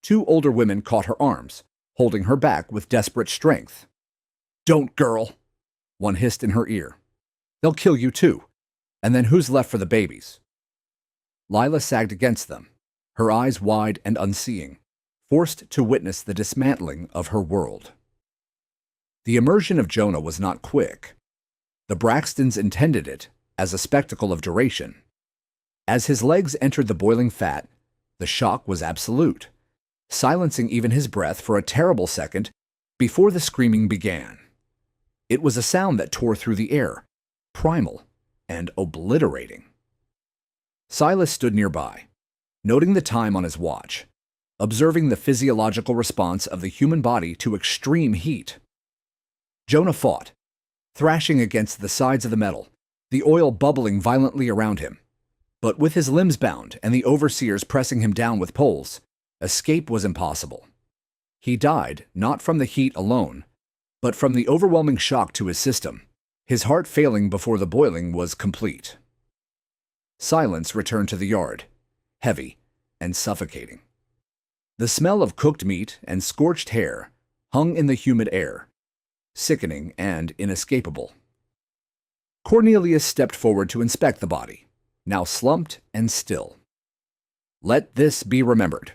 2 older women caught her arms, holding her back with desperate strength. "Don't, girl," one hissed in her ear. "They'll kill you too. And then who's left for the babies?" Lila sagged against them, her eyes wide and unseeing, forced to witness the dismantling of her world. The immersion of Jonah was not quick. The Braxtons intended it as a spectacle of duration. As his legs entered the boiling fat, the shock was absolute, silencing even his breath for a terrible second before the screaming began. It was a sound that tore through the air, primal and obliterating. Silas stood nearby, noting the time on his watch, observing the physiological response of the human body to extreme heat. Jonah fought, thrashing against the sides of the metal, the oil bubbling violently around him. But with his limbs bound and the overseers pressing him down with poles, escape was impossible. He died not from the heat alone, but from the overwhelming shock to his system, his heart failing before the boiling was complete. Silence returned to the yard, heavy and suffocating. The smell of cooked meat and scorched hair hung in the humid air, sickening and inescapable. Cornelius stepped forward to inspect the body, now slumped and still. "Let this be remembered,"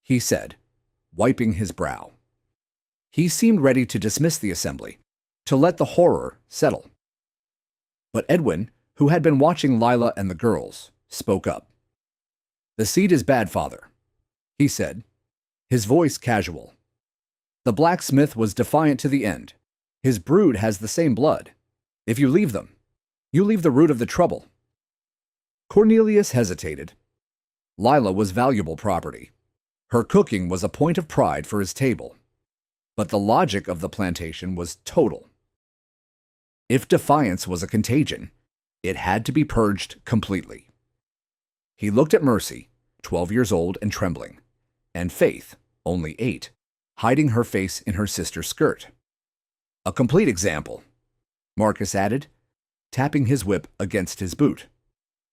he said, wiping his brow. He seemed ready to dismiss the assembly, to let the horror settle. But Edwin, who had been watching Lila and the girls, spoke up. "The seed is bad, Father," he said, his voice casual. "The blacksmith was defiant to the end. His brood has the same blood. If you leave them, you leave the root of the trouble." Cornelius hesitated. Lila was valuable property. Her cooking was a point of pride for his table. But the logic of the plantation was total. If defiance was a contagion, it had to be purged completely. He looked at Mercy, 12 years old and trembling, and Faith, only 8, hiding her face in her sister's skirt. "A complete example," Marcus added, tapping his whip against his boot.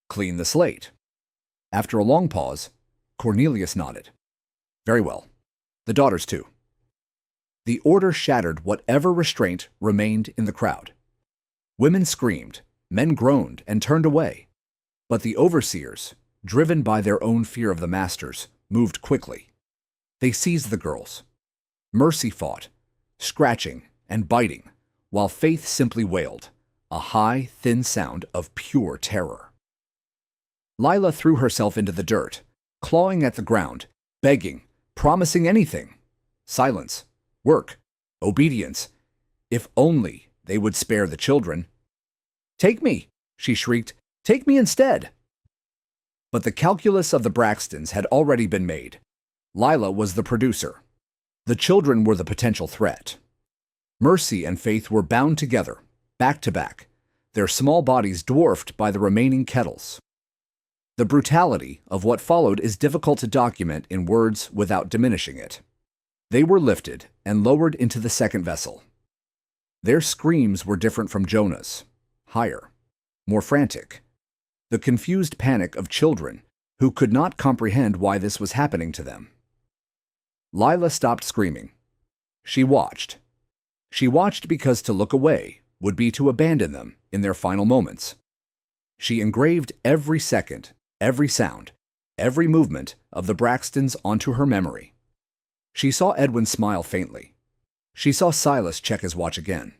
"Clean the slate." After a long pause, Cornelius nodded. Very well. The daughters, too. The order shattered whatever restraint remained in the crowd. Women screamed, men groaned and turned away. But the overseers, driven by their own fear of the masters, moved quickly. They seized the girls. Mercy fought, scratching and biting, while Faith simply wailed, a high, thin sound of pure terror. Lila threw herself into the dirt, clawing at the ground, begging, promising anything. Silence, work, obedience. If only they would spare the children. "Take me," she shrieked. "Take me instead." But the calculus of the Braxtons had already been made. Lila was the producer. The children were the potential threat. Mercy and Faith were bound together, back to back, their small bodies dwarfed by the remaining kettles. The brutality of what followed is difficult to document in words without diminishing it. They were lifted and lowered into the second vessel. Their screams were different from Jonah's, higher, more frantic. The confused panic of children who could not comprehend why this was happening to them. Lila stopped screaming. She watched. She watched because to look away would be to abandon them in their final moments. She engraved every second, every sound, every movement of the Braxtons onto her memory. She saw Edwin smile faintly. She saw Silas check his watch again.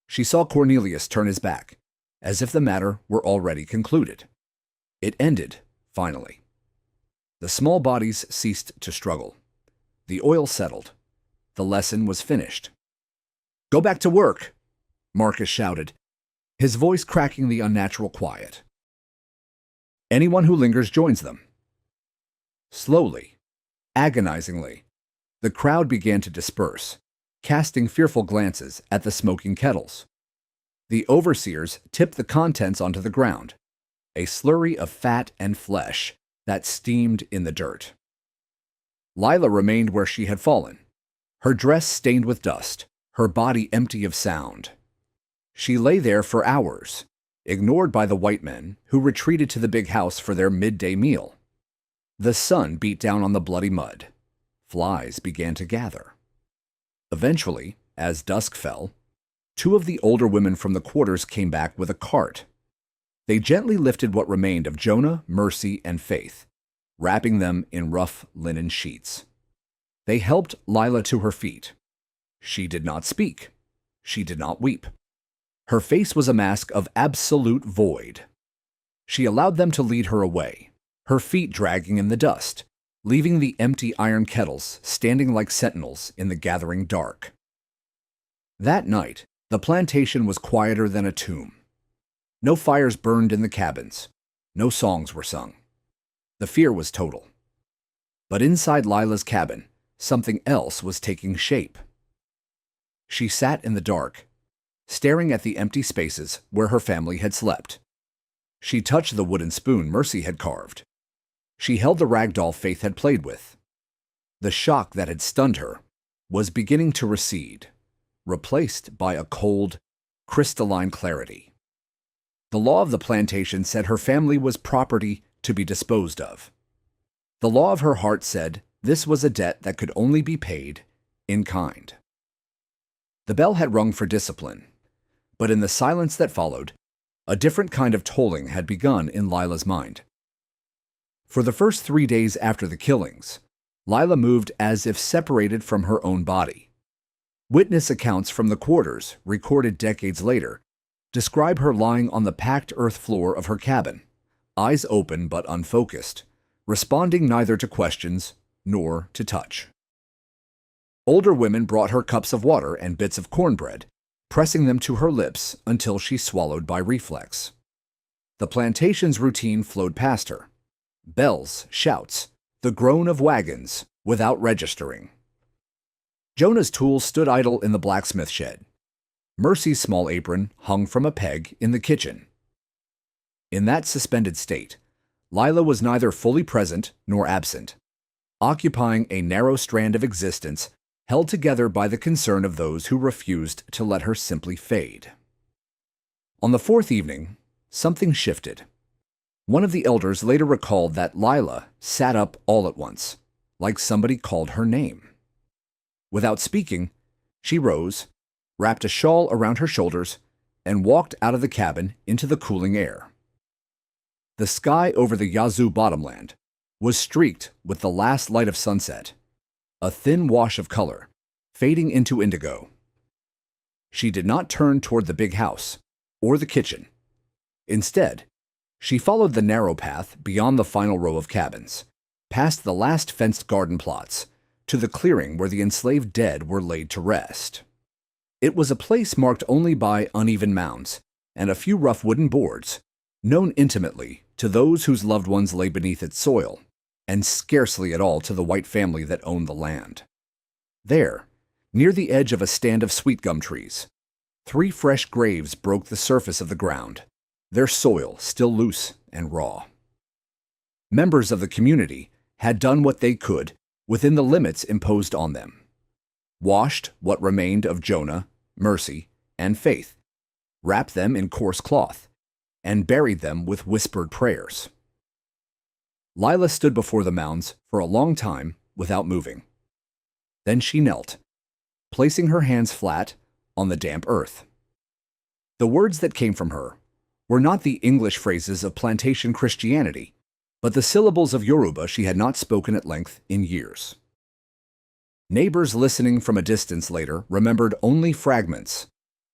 She saw Cornelius turn his back, as if the matter were already concluded. It ended, finally. The small bodies ceased to struggle. The oil settled. The lesson was finished. "Go back to work," Marcus shouted, his voice cracking the unnatural quiet. Anyone who lingers joins them. Slowly, agonizingly, the crowd began to disperse, casting fearful glances at the smoking kettles. The overseers tipped the contents onto the ground, a slurry of fat and flesh that steamed in the dirt. Lila remained where she had fallen, her dress stained with dust, her body empty of sound. She lay there for hours, ignored by the white men who retreated to the big house for their midday meal. The sun beat down on the bloody mud. Flies began to gather. Eventually, as dusk fell, two of the older women from the quarters came back with a cart. They gently lifted what remained of Jonah, Mercy, and Faith, wrapping them in rough linen sheets. They helped Lila to her feet. She did not speak. She did not weep. Her face was a mask of absolute void. She allowed them to lead her away, her feet dragging in the dust, leaving the empty iron kettles standing like sentinels in the gathering dark. That night, the plantation was quieter than a tomb. No fires burned in the cabins. No songs were sung. The fear was total. But inside Lila's cabin, something else was taking shape. She sat in the dark, staring at the empty spaces where her family had slept. She touched the wooden spoon Mercy had carved. She held the rag doll Faith had played with. The shock that had stunned her was beginning to recede, replaced by a cold, crystalline clarity. The law of the plantation said her family was property to be disposed of. The law of her heart said this was a debt that could only be paid in kind. The bell had rung for discipline, but in the silence that followed, a different kind of tolling had begun in Lila's mind. For the first 3 days after the killings, Lila moved as if separated from her own body. Witness accounts from the quarters, recorded decades later, describe her lying on the packed earth floor of her cabin, eyes open but unfocused, responding neither to questions nor to touch. Older women brought her cups of water and bits of cornbread, pressing them to her lips until she swallowed by reflex. The plantation's routine flowed past her. Bells, shouts, the groan of wagons, without registering. Jonah's tools stood idle in the blacksmith shed. Mercy's small apron hung from a peg in the kitchen. In that suspended state, Lila was neither fully present nor absent, occupying a narrow strand of existence held together by the concern of those who refused to let her simply fade. On the fourth evening, something shifted. One of the elders later recalled that Lila sat up all at once, like somebody called her name. Without speaking, she rose, wrapped a shawl around her shoulders, and walked out of the cabin into the cooling air. The sky over the Yazoo bottomland was streaked with the last light of sunset, a thin wash of color, fading into indigo. She did not turn toward the big house or the kitchen. Instead, she followed the narrow path beyond the final row of cabins, past the last fenced garden plots, to the clearing where the enslaved dead were laid to rest. It was a place marked only by uneven mounds and a few rough wooden boards, known intimately to those whose loved ones lay beneath its soil, and scarcely at all to the white family that owned the land. There, near the edge of a stand of sweet gum trees, 3 fresh graves broke the surface of the ground, their soil still loose and raw. Members of the community had done what they could within the limits imposed on them, washed what remained of Jonah, Mercy, and Faith, wrapped them in coarse cloth, and buried them with whispered prayers. Lila stood before the mounds for a long time without moving. Then she knelt, placing her hands flat on the damp earth. The words that came from her were not the English phrases of plantation Christianity, but the syllables of Yoruba she had not spoken at length in years. Neighbors listening from a distance later remembered only fragments,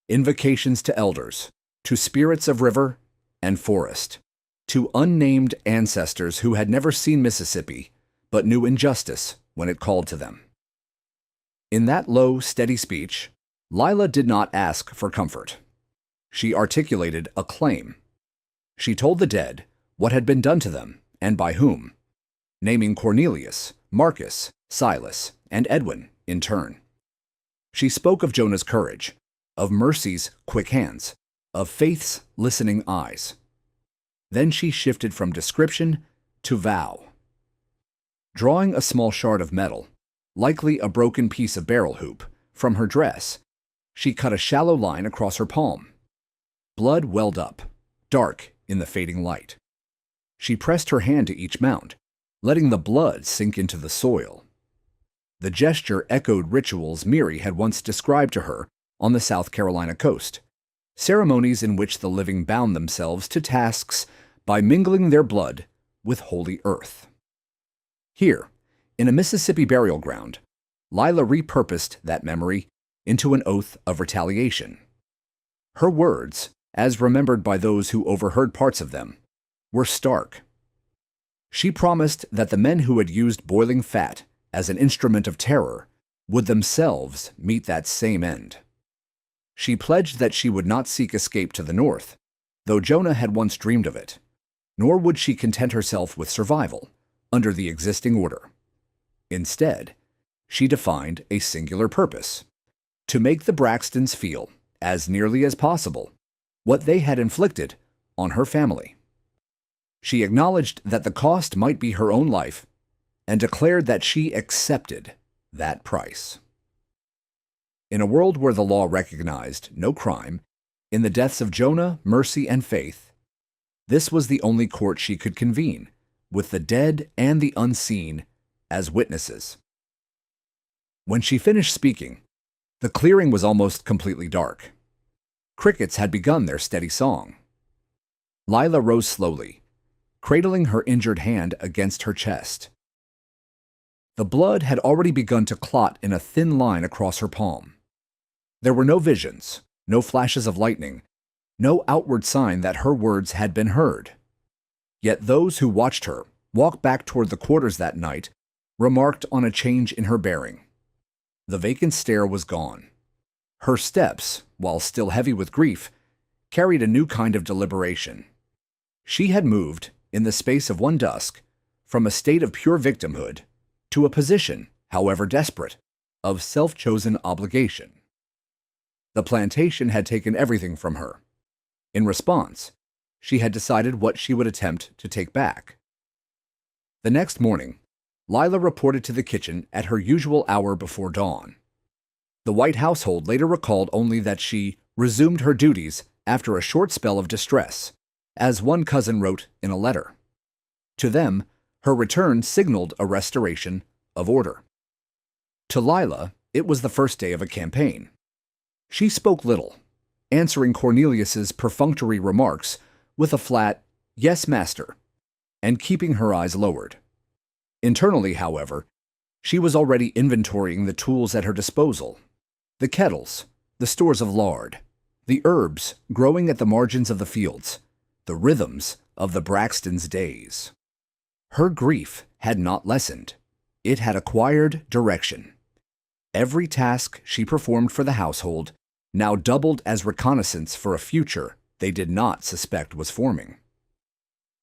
invocations to elders, to spirits of river and forest, to unnamed ancestors who had never seen Mississippi but knew injustice when it called to them. In that low, steady speech, Lila did not ask for comfort. She articulated a claim. She told the dead what had been done to them and by whom, naming Cornelius, Marcus, Silas, and Edwin in turn. She spoke of Jonah's courage, of Mercy's quick hands, of Faith's listening eyes. Then she shifted from description to vow. Drawing a small shard of metal, likely a broken piece of barrel hoop, from her dress, she cut a shallow line across her palm. Blood welled up, dark in the fading light. She pressed her hand to each mound, letting the blood sink into the soil. The gesture echoed rituals Miri had once described to her on the South Carolina coast, ceremonies in which the living bound themselves to tasks by mingling their blood with holy earth. Here, in a Mississippi burial ground, Lila repurposed that memory into an oath of retaliation. Her words, as remembered by those who overheard parts of them, were stark. She promised that the men who had used boiling fat as an instrument of terror would themselves meet that same end. She pledged that she would not seek escape to the north, though Jonah had once dreamed of it, nor would she content herself with survival under the existing order. Instead, she defined a singular purpose: to make the Braxtons feel, as nearly as possible, what they had inflicted on her family. She acknowledged that the cost might be her own life and declared that she accepted that price. In a world where the law recognized no crime in the deaths of Jonah, Mercy, and Faith, this was the only court she could convene, with the dead and the unseen as witnesses. When she finished speaking, the clearing was almost completely dark. Crickets had begun their steady song. Lila rose slowly, cradling her injured hand against her chest. The blood had already begun to clot in a thin line across her palm. There were no visions, no flashes of lightning, no outward sign that her words had been heard. Yet those who watched her walk back toward the quarters that night remarked on a change in her bearing. The vacant stare was gone. Her steps, while still heavy with grief, carried a new kind of deliberation. She had moved, in the space of one dusk, from a state of pure victimhood to a position, however desperate, of self-chosen obligation. The plantation had taken everything from her. In response, she had decided what she would attempt to take back. The next morning, Lila reported to the kitchen at her usual hour before dawn. The White household later recalled only that she resumed her duties after a short spell of distress, as one cousin wrote in a letter. To them, her return signaled a restoration of order. To Lila, it was the first day of a campaign. She spoke little, answering Cornelius's perfunctory remarks with a flat, "Yes, master," and keeping her eyes lowered. Internally, however, she was already inventorying the tools at her disposal: the kettles, the stores of lard, the herbs growing at the margins of the fields, the rhythms of the Braxtons' days. Her grief had not lessened. It had acquired direction. Every task she performed for the household now doubled as reconnaissance for a future they did not suspect was forming.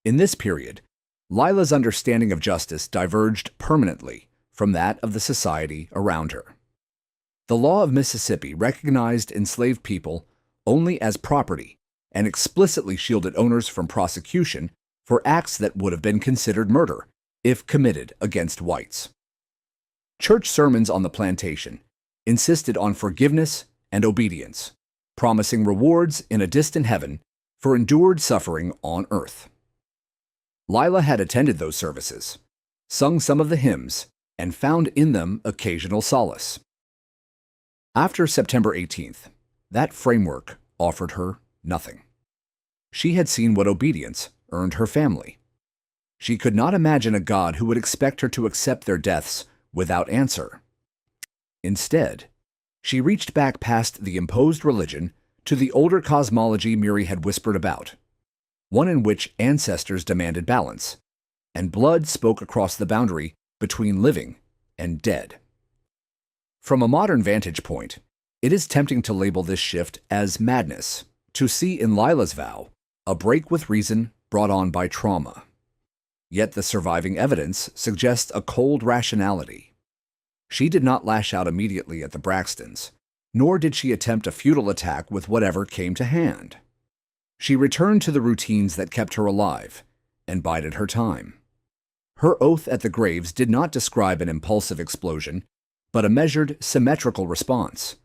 In this period, Lila's understanding of justice diverged permanently from that of the society around her. The law of Mississippi recognized enslaved people only as property and explicitly shielded owners from prosecution for acts that would have been considered murder if committed against whites. Church sermons on the plantation insisted on forgiveness and obedience, promising rewards in a distant heaven for endured suffering on earth. Lila had attended those services, sung some of the hymns, and found in them occasional solace. After September 18th, that framework offered her nothing. She had seen what obedience earned her family. She could not imagine a God who would expect her to accept their deaths without answer. Instead, she reached back past the imposed religion to the older cosmology Miri had whispered about, one in which ancestors demanded balance, and blood spoke across the boundary between living and dead. From a modern vantage point, it is tempting to label this shift as madness, to see in Lila's vow a break with reason brought on by trauma. Yet the surviving evidence suggests a cold rationality. She did not lash out immediately at the Braxtons, nor did she attempt a futile attack with whatever came to hand. She returned to the routines that kept her alive and bided her time. Her oath at the graves did not describe an impulsive explosion, but a measured, symmetrical response.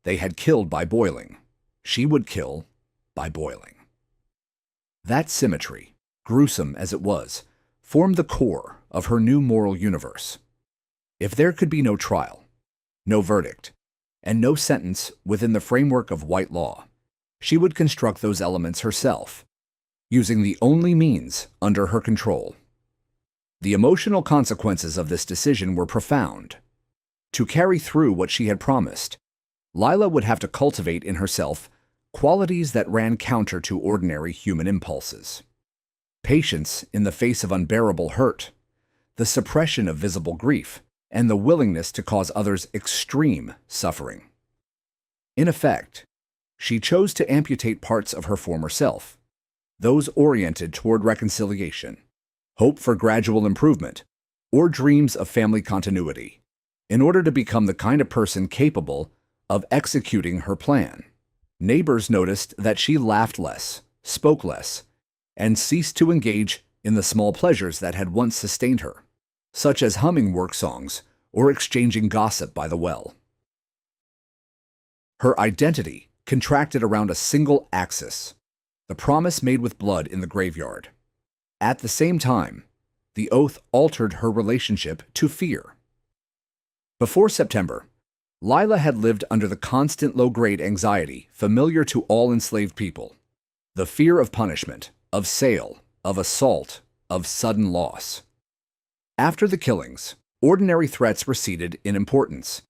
They had killed by boiling. She would kill by boiling. That symmetry, gruesome as it was, formed the core of her new moral universe. If there could be no trial, no verdict, and no sentence within the framework of white law, she would construct those elements herself, using the only means under her control. The emotional consequences of this decision were profound. To carry through what she had promised, Lila would have to cultivate in herself qualities that ran counter to ordinary human impulses: patience in the face of unbearable hurt, the suppression of visible grief, and the willingness to cause others extreme suffering. In effect, she chose to amputate parts of her former self, those oriented toward reconciliation, hope for gradual improvement, or dreams of family continuity, in order to become the kind of person capable of executing her plan. Neighbors noticed that she laughed less, spoke less, and ceased to engage in the small pleasures that had once sustained her, such as humming work songs or exchanging gossip by the well. Her identity contracted around a single axis: the promise made with blood in the graveyard. At the same time, the oath altered her relationship to fear. Before September, Lila had lived under the constant low-grade anxiety familiar to all enslaved people: the fear of punishment, of sale, of assault, of sudden loss. After the killings, ordinary threats receded in importance.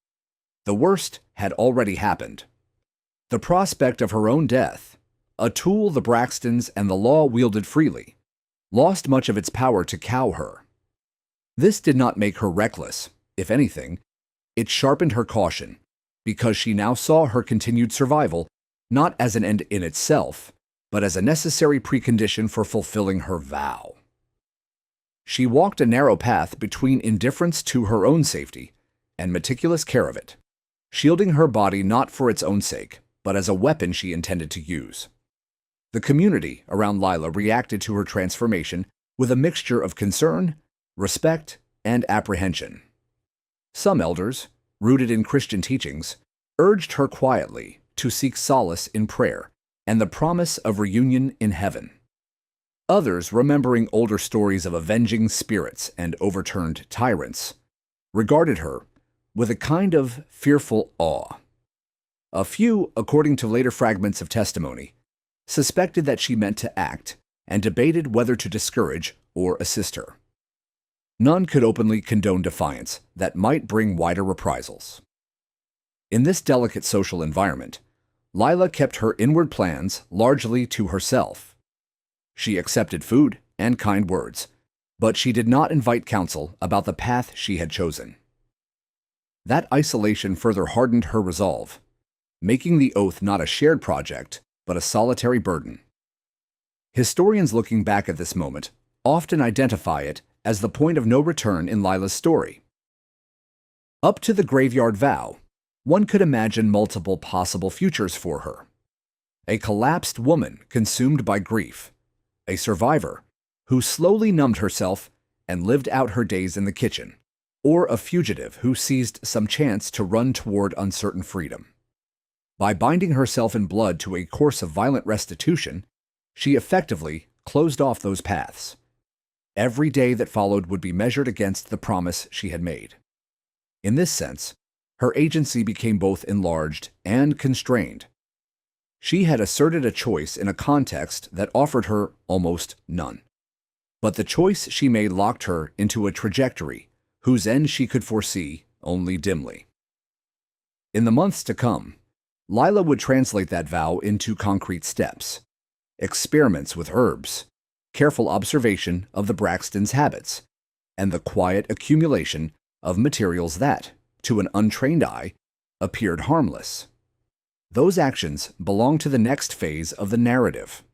The worst had already happened. The prospect of her own death, a tool the Braxtons and the law wielded freely, lost much of its power to cow her. This did not make her reckless. If anything, it sharpened her caution, because she now saw her continued survival not as an end in itself, but as a necessary precondition for fulfilling her vow. She walked a narrow path between indifference to her own safety and meticulous care of it, shielding her body not for its own sake, but as a weapon she intended to use. The community around Lila reacted to her transformation with a mixture of concern, respect, and apprehension. Some elders, rooted in Christian teachings, urged her quietly to seek solace in prayer and the promise of reunion in heaven. Others, remembering older stories of avenging spirits and overturned tyrants, regarded her with a kind of fearful awe. A few, according to later fragments of testimony, suspected that she meant to act and debated whether to discourage or assist her. None could openly condone defiance that might bring wider reprisals. In this delicate social environment, Lila kept her inward plans largely to herself. She accepted food and kind words, but she did not invite counsel about the path she had chosen. That isolation further hardened her resolve, making the oath not a shared project, but a solitary burden. Historians looking back at this moment often identify it as the point of no return in Lila's story. Up to the graveyard vow, one could imagine multiple possible futures for her. A collapsed woman consumed by grief, a survivor who slowly numbed herself and lived out her days in the kitchen, or a fugitive who seized some chance to run toward uncertain freedom. By binding herself in blood to a course of violent restitution, she effectively closed off those paths. Every day that followed would be measured against the promise she had made. In this sense, her agency became both enlarged and constrained. She had asserted a choice in a context that offered her almost none. But the choice she made locked her into a trajectory whose end she could foresee only dimly. In the months to come, Lila would translate that vow into concrete steps, experiments with herbs, careful observation of the Braxtons' habits, and the quiet accumulation of materials that, to an untrained eye, appeared harmless. Those actions belong to the next phase of the narrative.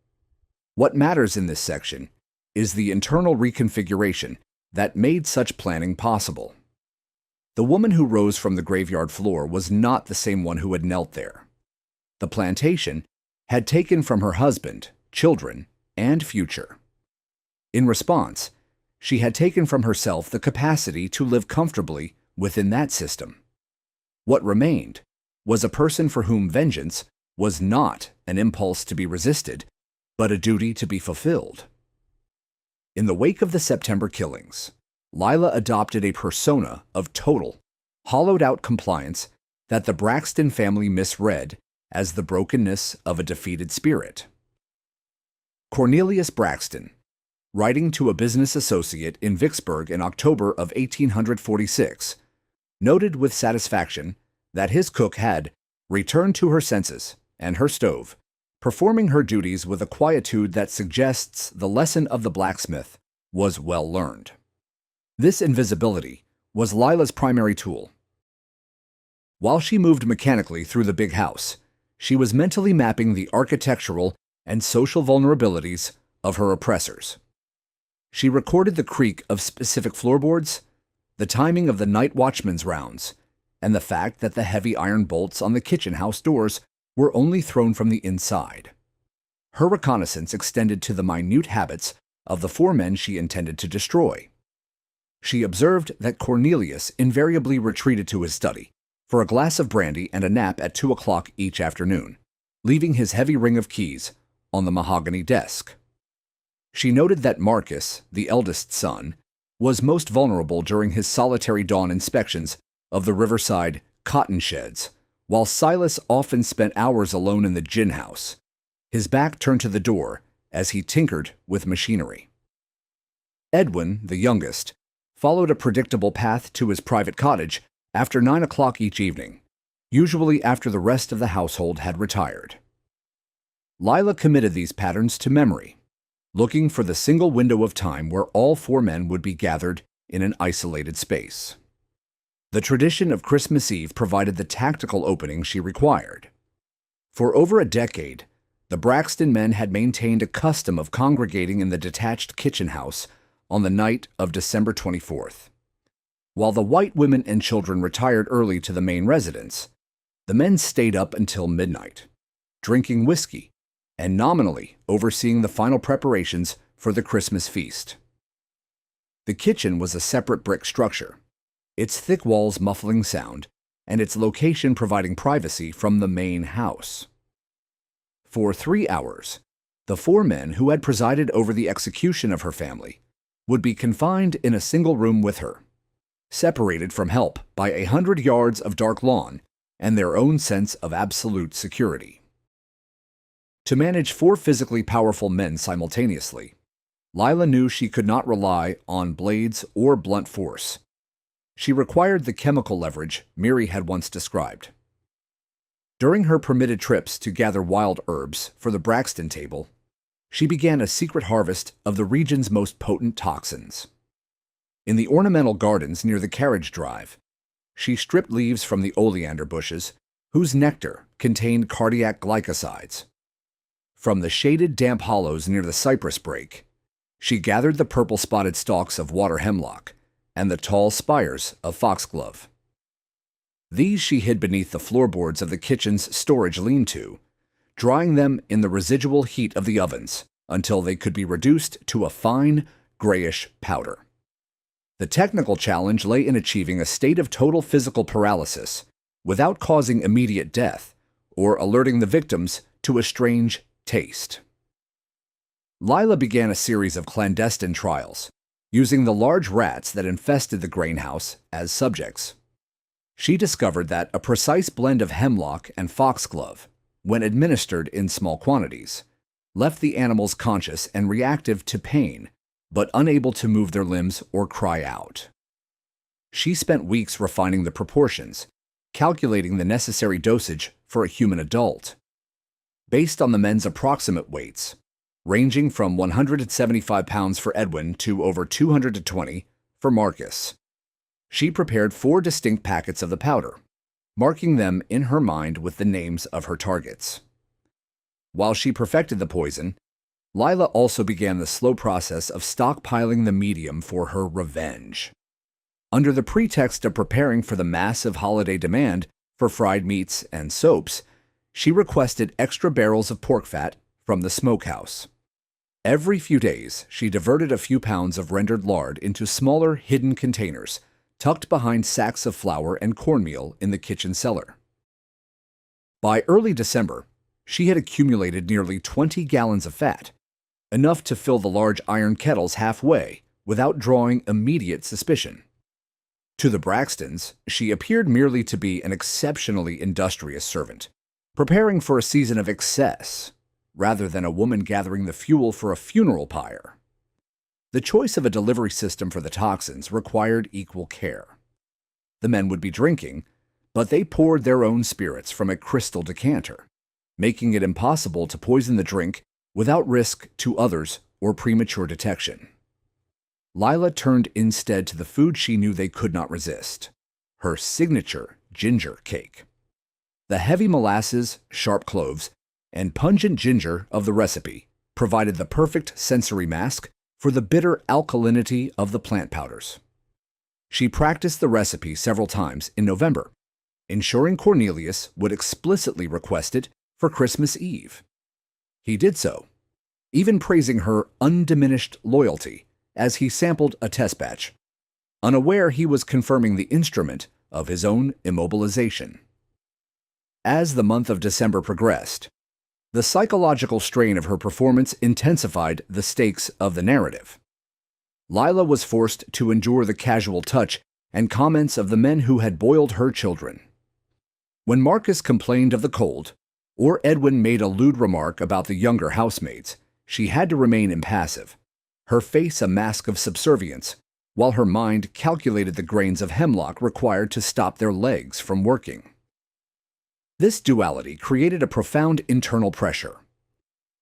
What matters in this section is the internal reconfiguration that made such planning possible. The woman who rose from the graveyard floor was not the same one who had knelt there. The plantation had taken from her husband, children, and future. In response, she had taken from herself the capacity to live comfortably within that system. What remained was a person for whom vengeance was not an impulse to be resisted, but a duty to be fulfilled. In the wake of the September killings, Lila adopted a persona of total, hollowed-out compliance that the Braxton family misread as the brokenness of a defeated spirit. Cornelius Braxton, writing to a business associate in Vicksburg in October of 1846, noted with satisfaction that his cook had returned to her senses and her stove, performing her duties with a quietude that suggests the lesson of the blacksmith was well learned. This invisibility was Lila's primary tool. While she moved mechanically through the big house, she was mentally mapping the architectural and social vulnerabilities of her oppressors. She recorded the creak of specific floorboards, the timing of the night watchman's rounds, and the fact that the heavy iron bolts on the kitchen house doors were only thrown from the inside. Her reconnaissance extended to the minute habits of the four men she intended to destroy. She observed that Cornelius invariably retreated to his study for a glass of brandy and a nap at 2 o'clock each afternoon, leaving his heavy ring of keys on the mahogany desk. She noted that Marcus, the eldest son, was most vulnerable during his solitary dawn inspections of the riverside cotton sheds, while Silas often spent hours alone in the gin house, his back turned to the door as he tinkered with machinery. Edwin, the youngest, followed a predictable path to his private cottage after 9 o'clock each evening, usually after the rest of the household had retired. Lila committed these patterns to memory, looking for the single window of time where all four men would be gathered in an isolated space. The tradition of Christmas Eve provided the tactical opening she required. For over a decade, the Braxton men had maintained a custom of congregating in the detached kitchen house on the night of December 24th. While the white women and children retired early to the main residence, the men stayed up until midnight, drinking whiskey and nominally overseeing the final preparations for the Christmas feast. The kitchen was a separate brick structure, its thick walls muffling sound, and its location providing privacy from the main house. For 3 hours, The four men who had presided over the execution of her family would be confined in a single room with her, separated from help by 100 yards of dark lawn and their own sense of absolute security. To manage four physically powerful men simultaneously, Lila knew she could not rely on blades or blunt force. She required the chemical leverage Miri had once described. During her permitted trips to gather wild herbs for the Braxton table, she began a secret harvest of the region's most potent toxins. In the ornamental gardens near the carriage drive, she stripped leaves from the oleander bushes, whose nectar contained cardiac glycosides. From the shaded damp hollows near the cypress brake, she gathered the purple-spotted stalks of water hemlock and the tall spires of foxglove. These she hid beneath the floorboards of the kitchen's storage lean-to, drying them in the residual heat of the ovens until they could be reduced to a fine, grayish powder. The technical challenge lay in achieving a state of total physical paralysis without causing immediate death or alerting the victims to a strange taste. Lila began a series of clandestine trials, using the large rats that infested the grain house as subjects. She discovered that a precise blend of hemlock and foxglove, when administered in small quantities, left the animals conscious and reactive to pain, but unable to move their limbs or cry out. She spent weeks refining the proportions, calculating the necessary dosage for a human adult. Based on the men's approximate weights, ranging from 175 pounds for Edwin to over 220 for Marcus, she prepared 4 distinct packets of the powder, marking them in her mind with the names of her targets. While she perfected the poison, Lila also began the slow process of stockpiling the medium for her revenge. Under the pretext of preparing for the massive holiday demand for fried meats and soaps, she requested extra barrels of pork fat from the smokehouse. Every few days, she diverted a few pounds of rendered lard into smaller, hidden containers, tucked behind sacks of flour and cornmeal in the kitchen cellar. By early December, she had accumulated nearly 20 gallons of fat, enough to fill the large iron kettles halfway without drawing immediate suspicion. To the Braxtons, she appeared merely to be an exceptionally industrious servant, preparing for a season of excess, rather than a woman gathering the fuel for a funeral pyre. The choice of a delivery system for the toxins required equal care. The men would be drinking, but they poured their own spirits from a crystal decanter, making it impossible to poison the drink without risk to others or premature detection. Lila turned instead to the food she knew they could not resist, her signature ginger cake. The heavy molasses, sharp cloves, and pungent ginger of the recipe provided the perfect sensory mask for the bitter alkalinity of the plant powders. She practiced the recipe several times in November, ensuring Cornelius would explicitly request it for Christmas Eve. He did so, even praising her undiminished loyalty as he sampled a test batch, unaware he was confirming the instrument of his own immobilization. As the month of December progressed, the psychological strain of her performance intensified the stakes of the narrative. Lila was forced to endure the casual touch and comments of the men who had boiled her children. When Marcus complained of the cold, or Edwin made a lewd remark about the younger housemaids, she had to remain impassive, her face a mask of subservience, while her mind calculated the grains of hemlock required to stop their legs from working. This duality created a profound internal pressure.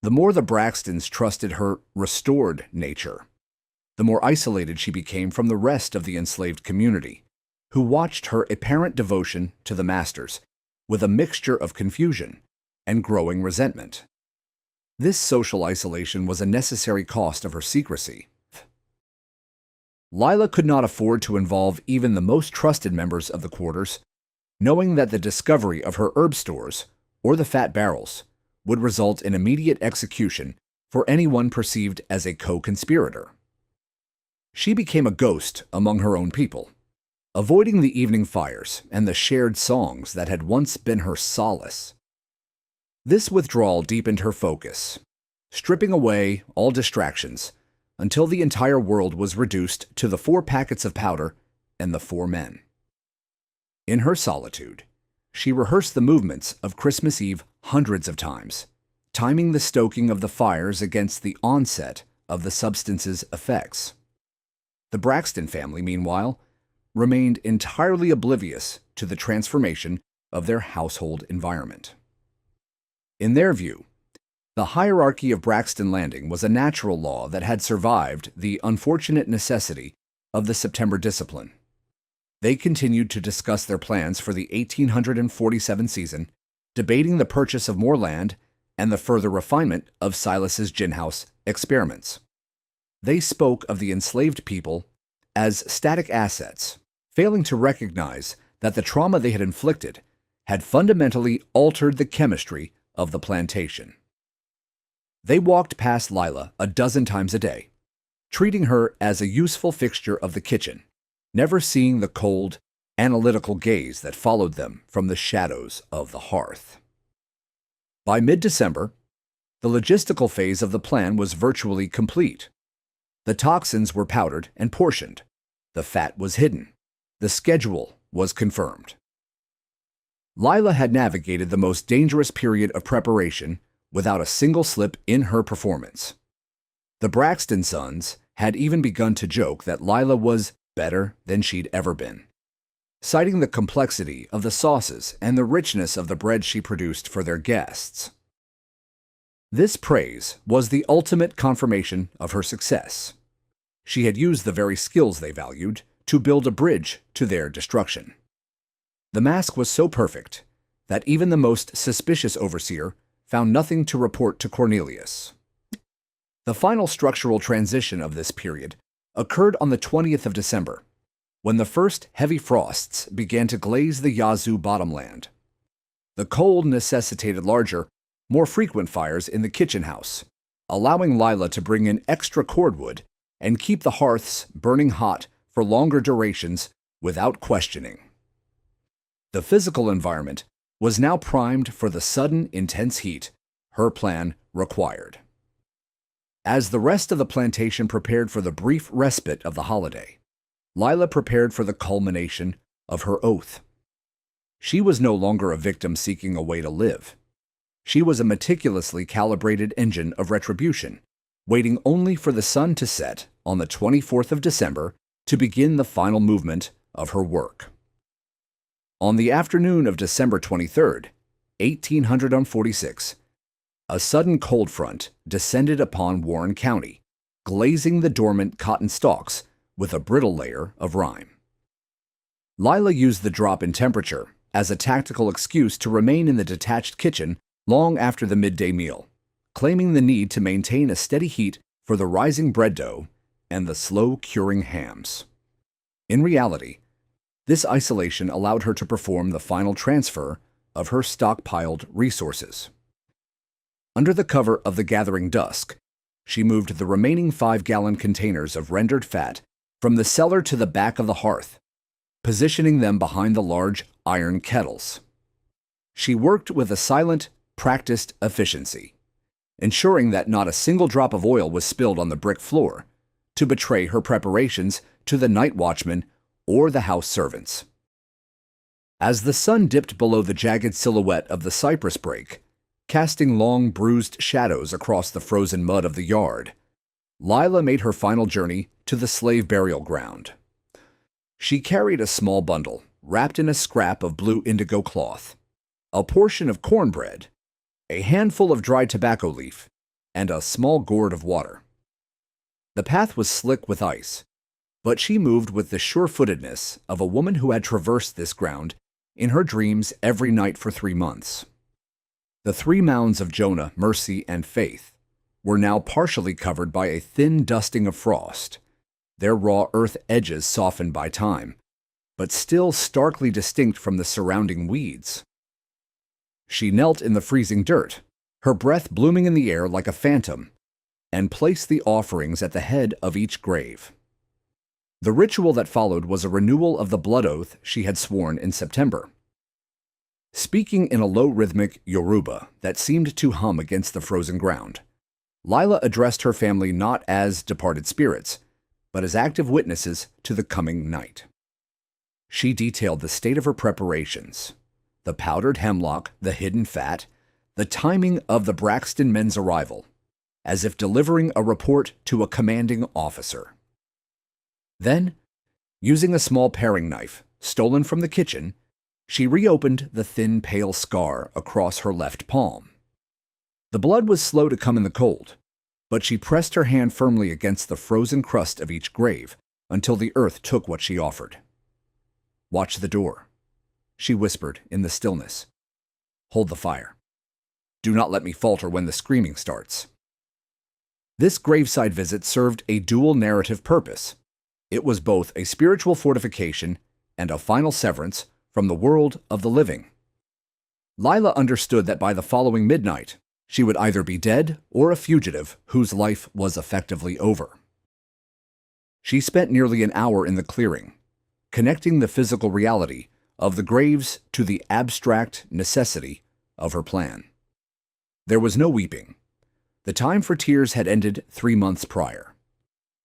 The more the Braxtons trusted her restored nature, the more isolated she became from the rest of the enslaved community, who watched her apparent devotion to the masters with a mixture of confusion and growing resentment. This social isolation was a necessary cost of her secrecy. Lila could not afford to involve even the most trusted members of the quarters, knowing that the discovery of her herb stores, or the fat barrels, would result in immediate execution for anyone perceived as a co-conspirator. She became a ghost among her own people, avoiding the evening fires and the shared songs that had once been her solace. This withdrawal deepened her focus, stripping away all distractions until the entire world was reduced to the 4 packets of powder and the 4 men. In her solitude, she rehearsed the movements of Christmas Eve hundreds of times, timing the stoking of the fires against the onset of the substance's effects. The Braxton family, meanwhile, remained entirely oblivious to the transformation of their household environment. In their view, the hierarchy of Braxton Landing was a natural law that had survived the unfortunate necessity of the September discipline. They continued to discuss their plans for the 1847 season, debating the purchase of more land and the further refinement of Silas's gin house experiments. They spoke of the enslaved people as static assets, failing to recognize that the trauma they had inflicted had fundamentally altered the chemistry of the plantation. They walked past Lila a dozen times a day, treating her as a useful fixture of the kitchen, never seeing the cold, analytical gaze that followed them from the shadows of the hearth. By mid-December, the logistical phase of the plan was virtually complete. The toxins were powdered and portioned. The fat was hidden. The schedule was confirmed. Lila had navigated the most dangerous period of preparation without a single slip in her performance. The Braxton sons had even begun to joke that Lila was better than she'd ever been, citing the complexity of the sauces and the richness of the bread she produced for their guests. This praise was the ultimate confirmation of her success. She had used the very skills they valued to build a bridge to their destruction. The mask was so perfect that even the most suspicious overseer found nothing to report to Cornelius. The final structural transition of this period occurred on the 20th of December, when the first heavy frosts began to glaze the Yazoo bottomland. The cold necessitated larger, more frequent fires in the kitchen house, allowing Lila to bring in extra cordwood and keep the hearths burning hot for longer durations without questioning. The physical environment was now primed for the sudden, intense heat her plan required. As the rest of the plantation prepared for the brief respite of the holiday, Lila prepared for the culmination of her oath. She was no longer a victim seeking a way to live. She was a meticulously calibrated engine of retribution, waiting only for the sun to set on the 24th of December to begin the final movement of her work. On the afternoon of December 23, 1846, a sudden cold front descended upon Warren County, glazing the dormant cotton stalks with a brittle layer of rime. Lila used the drop in temperature as a tactical excuse to remain in the detached kitchen long after the midday meal, claiming the need to maintain a steady heat for the rising bread dough and the slow-curing hams. In reality, this isolation allowed her to perform the final transfer of her stockpiled resources. Under the cover of the gathering dusk, she moved the remaining 5-gallon containers of rendered fat from the cellar to the back of the hearth, positioning them behind the large iron kettles. She worked with a silent, practiced efficiency, ensuring that not a single drop of oil was spilled on the brick floor to betray her preparations to the night watchman or the house servants. As the sun dipped below the jagged silhouette of the cypress brake, casting long, bruised shadows across the frozen mud of the yard, Lila made her final journey to the slave burial ground. She carried a small bundle wrapped in a scrap of blue indigo cloth, a portion of cornbread, a handful of dried tobacco leaf, and a small gourd of water. The path was slick with ice, but she moved with the sure-footedness of a woman who had traversed this ground in her dreams every night for 3 months. The 3 mounds of Jonah, Mercy, and Faith were now partially covered by a thin dusting of frost, their raw earth edges softened by time, but still starkly distinct from the surrounding weeds. She knelt in the freezing dirt, her breath blooming in the air like a phantom, and placed the offerings at the head of each grave. The ritual that followed was a renewal of the blood oath she had sworn in September. Speaking in a low rhythmic Yoruba that seemed to hum against the frozen ground, Lila addressed her family not as departed spirits, but as active witnesses to the coming night. She detailed the state of her preparations, the powdered hemlock, the hidden fat, the timing of the Braxton men's arrival, as if delivering a report to a commanding officer. Then, using a small paring knife stolen from the kitchen, she reopened the thin, pale scar across her left palm. The blood was slow to come in the cold, but she pressed her hand firmly against the frozen crust of each grave until the earth took what she offered. "Watch the door," she whispered in the stillness. "Hold the fire. Do not let me falter when the screaming starts." This graveside visit served a dual narrative purpose. It was both a spiritual fortification and a final severance from the world of the living. Lila understood that by the following midnight, she would either be dead or a fugitive whose life was effectively over. She spent nearly an hour in the clearing, connecting the physical reality of the graves to the abstract necessity of her plan. There was no weeping. The time for tears had ended 3 months prior.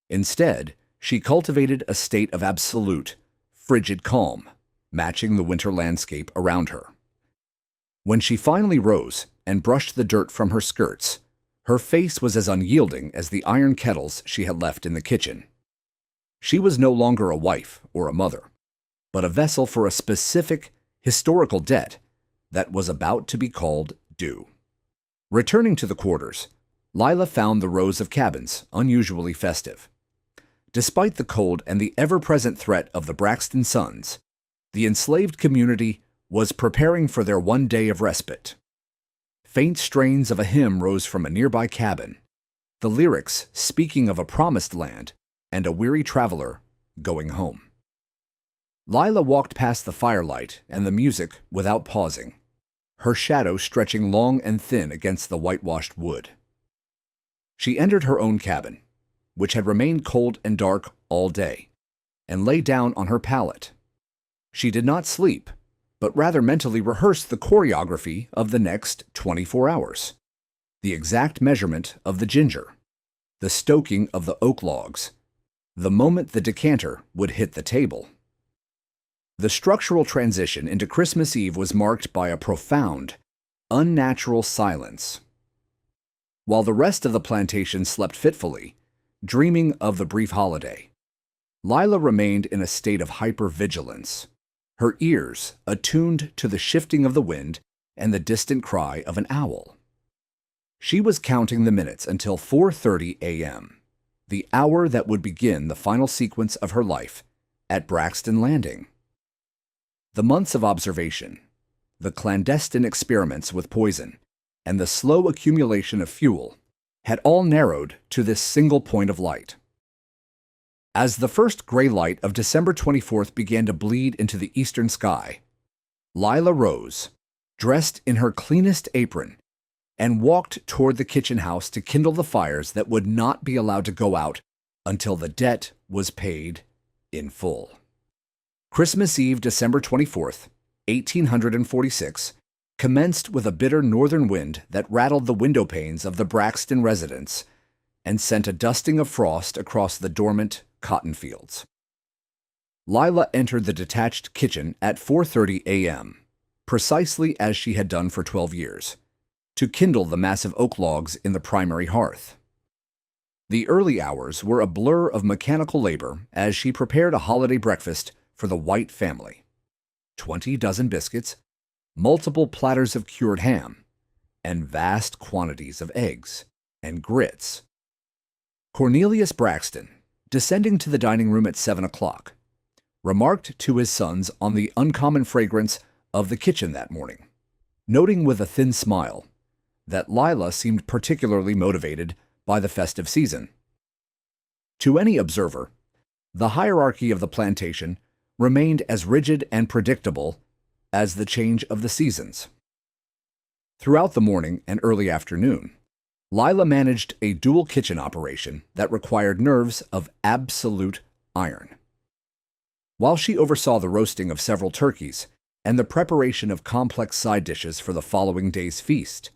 Instead, she cultivated a state of absolute, frigid calm, matching the winter landscape around her. When she finally rose and brushed the dirt from her skirts, her face was as unyielding as the iron kettles she had left in the kitchen. She was no longer a wife or a mother, but a vessel for a specific, historical debt that was about to be called due. Returning to the quarters, Lila found the rows of cabins unusually festive. Despite the cold and the ever-present threat of the Braxton Suns, the enslaved community was preparing for their one day of respite. Faint strains of a hymn rose from a nearby cabin, the lyrics speaking of a promised land and a weary traveler going home. Lila walked past the firelight and the music without pausing, her shadow stretching long and thin against the whitewashed wood. She entered her own cabin, which had remained cold and dark all day, and lay down on her pallet. She did not sleep, but rather mentally rehearsed the choreography of the next 24 hours. The exact measurement of the ginger, the stoking of the oak logs, the moment the decanter would hit the table. The structural transition into Christmas Eve was marked by a profound, unnatural silence. While the rest of the plantation slept fitfully, dreaming of the brief holiday, Lila remained in a state of hypervigilance, her ears attuned to the shifting of the wind and the distant cry of an owl. She was counting the minutes until 4:30 a.m., the hour that would begin the final sequence of her life at Braxton Landing. The months of observation, the clandestine experiments with poison, and the slow accumulation of fuel had all narrowed to this single point of light. As the first gray light of December 24th began to bleed into the eastern sky, Lila rose, dressed in her cleanest apron, and walked toward the kitchen house to kindle the fires that would not be allowed to go out until the debt was paid in full. Christmas Eve, December 24th, 1846, commenced with a bitter northern wind that rattled the window panes of the Braxton residence and sent a dusting of frost across the dormant cotton fields. Lila entered the detached kitchen at 4:30 a.m., precisely as she had done for 12 years, to kindle the massive oak logs in the primary hearth. The early hours were a blur of mechanical labor as she prepared a holiday breakfast for the White family. 20 dozen biscuits, multiple platters of cured ham, and vast quantities of eggs and grits. Cornelius Braxton, descending to the dining room at 7 o'clock, remarked to his sons on the uncommon fragrance of the kitchen that morning, noting with a thin smile that Lila seemed particularly motivated by the festive season. To any observer, the hierarchy of the plantation remained as rigid and predictable as the change of the seasons. Throughout the morning and early afternoon, Lila managed a dual kitchen operation that required nerves of absolute iron. While she oversaw the roasting of several turkeys and the preparation of complex side dishes for the following day's feast,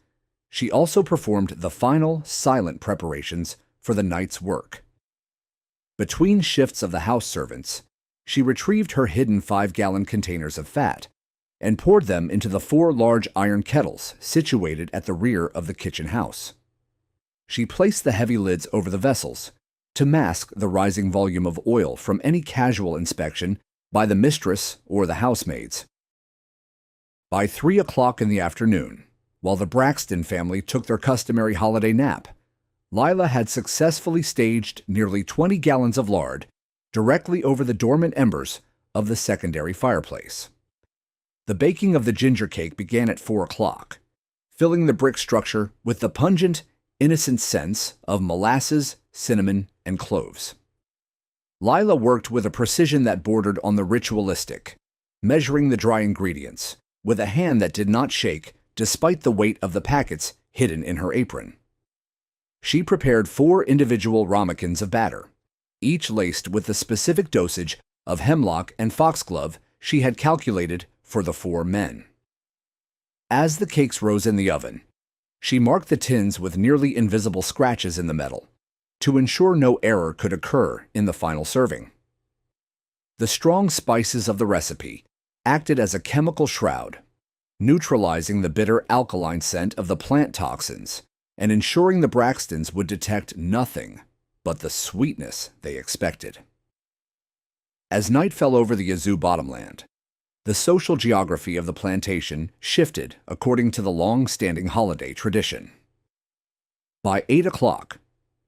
She also performed the final silent preparations for the night's work. Between shifts of the house servants, she retrieved her hidden 5-gallon containers of fat and poured them into the 4 large iron kettles situated at the rear of the kitchen house. She placed the heavy lids over the vessels to mask the rising volume of oil from any casual inspection by the mistress or the housemaids. By 3 o'clock in the afternoon, while the Braxton family took their customary holiday nap, Lila had successfully staged nearly 20 gallons of lard directly over the dormant embers of the secondary fireplace. The baking of the ginger cake began at 4 o'clock, filling the brick structure with the pungent, innocent scents of molasses, cinnamon, and cloves. Lila worked with a precision that bordered on the ritualistic, measuring the dry ingredients with a hand that did not shake despite the weight of the packets hidden in her apron. She prepared 4 individual ramekins of batter, each laced with the specific dosage of hemlock and foxglove she had calculated for the 4 men. As the cakes rose in the oven, she marked the tins with nearly invisible scratches in the metal to ensure no error could occur in the final serving. The strong spices of the recipe acted as a chemical shroud, neutralizing the bitter alkaline scent of the plant toxins and ensuring the Braxtons would detect nothing but the sweetness they expected. As night fell over the Yazoo bottomland, the social geography of the plantation shifted according to the long-standing holiday tradition. By 8 o'clock,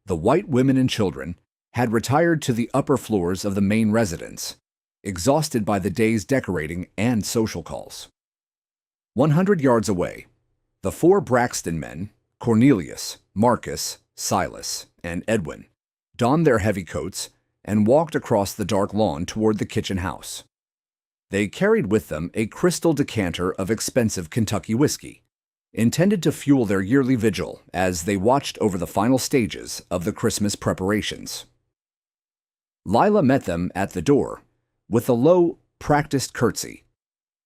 the white women and children had retired to the upper floors of the main residence, exhausted by the day's decorating and social calls. 100 yards away, the 4 Braxton men, Cornelius, Marcus, Silas, and Edwin, donned their heavy coats and walked across the dark lawn toward the kitchen house. They carried with them a crystal decanter of expensive Kentucky whiskey, intended to fuel their yearly vigil as they watched over the final stages of the Christmas preparations. Lila met them at the door with a low, practiced curtsy,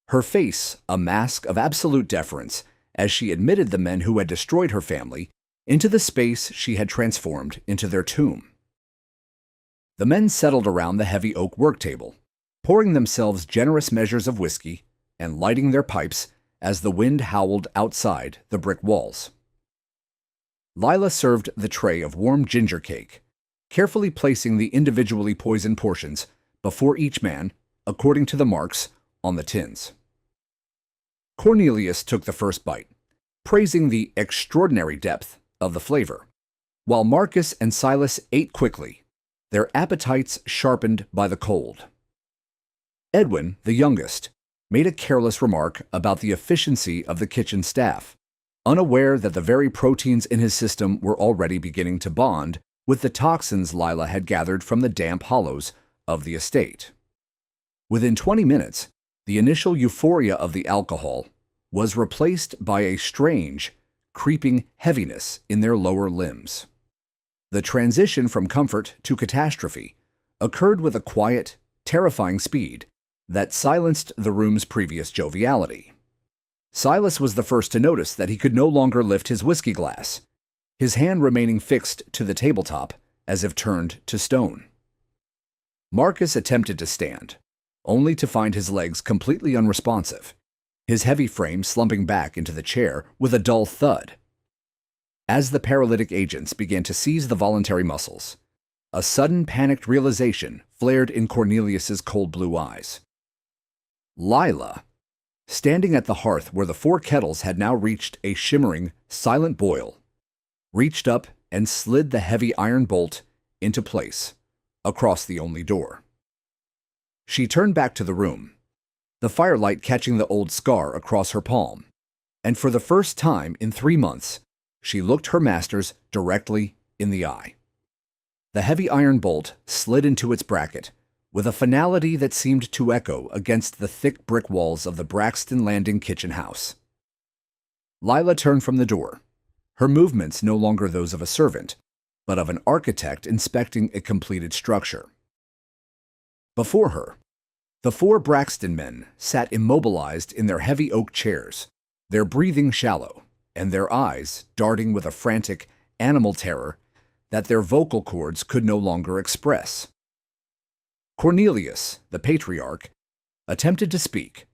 her face a mask of absolute deference as she admitted the men who had destroyed her family into the space she had transformed into their tomb. The men settled around the heavy oak work table, pouring themselves generous measures of whiskey and lighting their pipes as the wind howled outside the brick walls. Lila served the tray of warm ginger cake, carefully placing the individually poisoned portions before each man, according to the marks on the tins. Cornelius took the first bite, praising the extraordinary depth of the flavor, while Marcus and Silas ate quickly, their appetites sharpened by the cold. Edwin, the youngest, made a careless remark about the efficiency of the kitchen staff, unaware that the very proteins in his system were already beginning to bond with the toxins Lila had gathered from the damp hollows of the estate. Within 20 minutes, the initial euphoria of the alcohol was replaced by a strange, creeping heaviness in their lower limbs. The transition from comfort to catastrophe occurred with a quiet, terrifying speed that silenced the room's previous joviality. Silas was the first to notice that he could no longer lift his whiskey glass, his hand remaining fixed to the tabletop as if turned to stone. Marcus attempted to stand, only to find his legs completely unresponsive, his heavy frame slumping back into the chair with a dull thud. As the paralytic agents began to seize the voluntary muscles, a sudden panicked realization flared in Cornelius's cold blue eyes. Lila, standing at the hearth where the 4 kettles had now reached a shimmering, silent boil, reached up and slid the heavy iron bolt into place across the only door. She turned back to the room, the firelight catching the old scar across her palm, and for the first time in 3 months, she looked her masters directly in the eye. The heavy iron bolt slid into its bracket with a finality that seemed to echo against the thick brick walls of the Braxton Landing kitchen house. Lila turned from the door, her movements no longer those of a servant, but of an architect inspecting a completed structure. Before her, the 4 Braxton men sat immobilized in their heavy oak chairs, their breathing shallow, and their eyes darting with a frantic, animal terror that their vocal cords could no longer express. Cornelius, the patriarch, attempted to speak,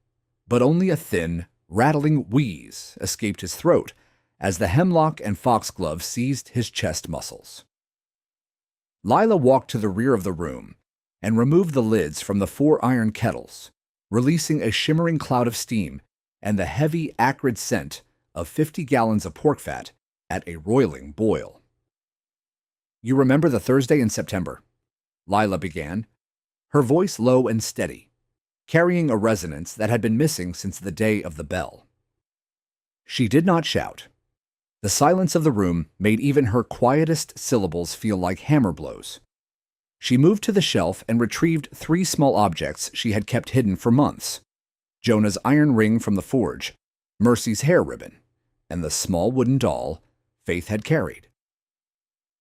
but only a thin, rattling wheeze escaped his throat as the hemlock and foxglove seized his chest muscles. Lila walked to the rear of the room and removed the lids from the 4 iron kettles, releasing a shimmering cloud of steam and the heavy, acrid scent of 50 gallons of pork fat at a roiling boil. "You remember the Thursday in September?" Lila began, her voice low and steady, carrying a resonance that had been missing since the day of the bell. She did not shout. The silence of the room made even her quietest syllables feel like hammer blows. She moved to the shelf and retrieved 3 small objects she had kept hidden for months: Jonah's iron ring from the forge, Mercy's hair ribbon, and the small wooden doll Faith had carried.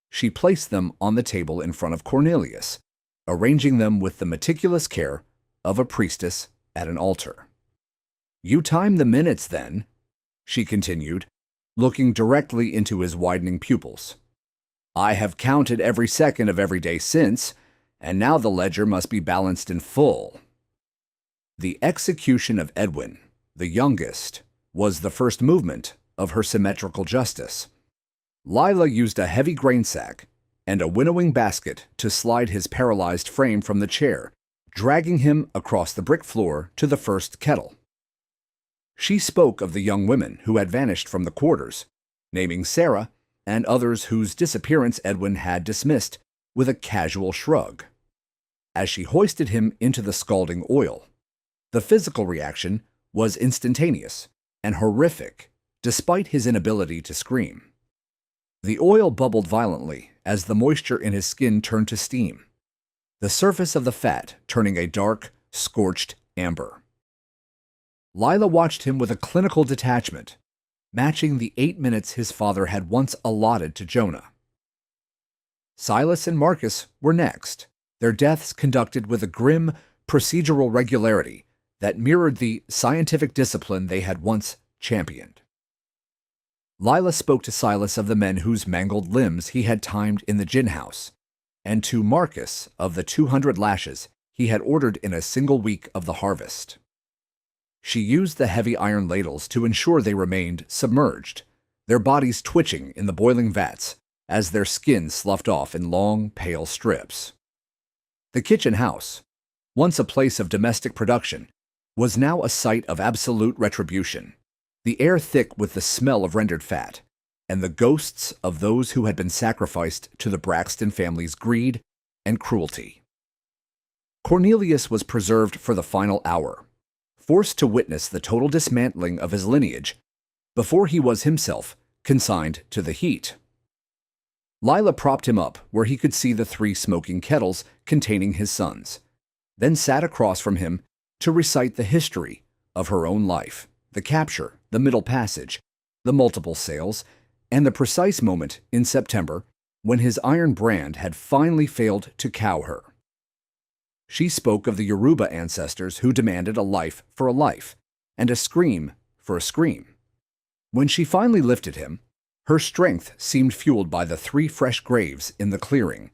She placed them on the table in front of Cornelius, arranging them with the meticulous care of a priestess at an altar. "You time the minutes, then," she continued, looking directly into his widening pupils. "I have counted every second of every day since, and now the ledger must be balanced in full." The execution of Edwin, the youngest, was the first movement of her symmetrical justice. Lila used a heavy grain sack and a winnowing basket to slide his paralyzed frame from the chair, dragging him across the brick floor to the first kettle. She spoke of the young women who had vanished from the quarters, naming Sarah and others whose disappearance Edwin had dismissed with a casual shrug. As she hoisted him into the scalding oil, the physical reaction was instantaneous and horrific, despite his inability to scream. The oil bubbled violently as the moisture in his skin turned to steam, the surface of the fat turning a dark, scorched amber. Lila watched him with a clinical detachment, matching the 8 minutes his father had once allotted to Jonah. Silas and Marcus were next, their deaths conducted with a grim, procedural regularity that mirrored the scientific discipline they had once championed. Lila spoke to Silas of the men whose mangled limbs he had timed in the gin house, and to Marcus of the 200 lashes he had ordered in a single week of the harvest. She used the heavy iron ladles to ensure they remained submerged, their bodies twitching in the boiling vats as their skin sloughed off in long, pale strips. The kitchen house, once a place of domestic production, was now a site of absolute retribution, the air thick with the smell of rendered fat, and the ghosts of those who had been sacrificed to the Braxton family's greed and cruelty. Cornelius was preserved for the final hour, forced to witness the total dismantling of his lineage before he was himself consigned to the heat. Lila propped him up where he could see the 3 smoking kettles containing his sons, then sat across from him to recite the history of her own life, the capture, the middle passage, the multiple sales, and the precise moment in September when his iron brand had finally failed to cow her. She spoke of the Yoruba ancestors who demanded a life for a life, and a scream for a scream. When she finally lifted him, her strength seemed fueled by the 3 fresh graves in the clearing,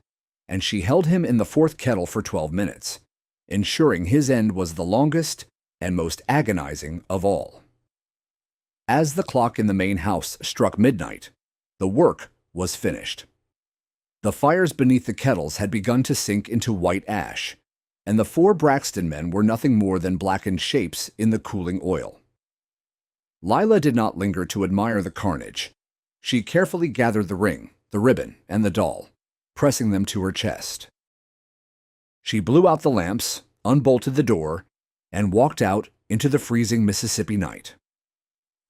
and she held him in the 4th kettle for 12 minutes, ensuring his end was the longest and most agonizing of all. As the clock in the main house struck midnight, the work was finished. The fires beneath the kettles had begun to sink into white ash, and the 4 Braxton men were nothing more than blackened shapes in the cooling oil. Lila did not linger to admire the carnage. She carefully gathered the ring, the ribbon, and the doll, pressing them to her chest. She blew out the lamps, unbolted the door, and walked out into the freezing Mississippi night.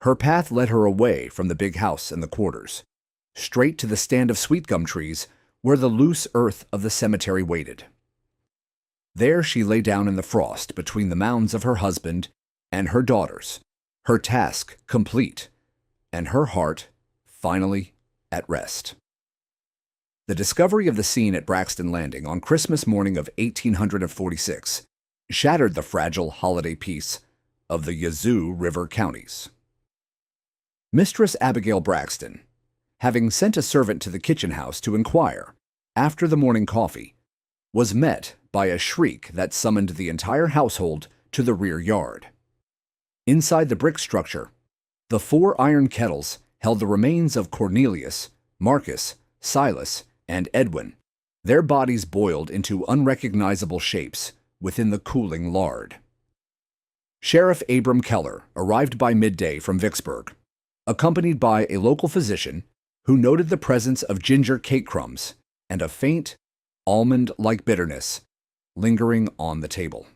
Her path led her away from the big house and the quarters, straight to the stand of sweet gum trees where the loose earth of the cemetery waited. There she lay down in the frost between the mounds of her husband and her daughters, her task complete, and her heart finally at rest. The discovery of the scene at Braxton Landing on Christmas morning of 1846 shattered the fragile holiday peace of the Yazoo River counties. Mistress Abigail Braxton, having sent a servant to the kitchen house to inquire after the morning coffee, was met by a shriek that summoned the entire household to the rear yard. Inside the brick structure, the 4 iron kettles held the remains of Cornelius, Marcus, Silas, and Edwin, their bodies boiled into unrecognizable shapes within the cooling lard. Sheriff Abram Keller arrived by midday from Vicksburg, accompanied by a local physician who noted the presence of ginger cake crumbs and a faint, almond-like bitterness lingering on the table.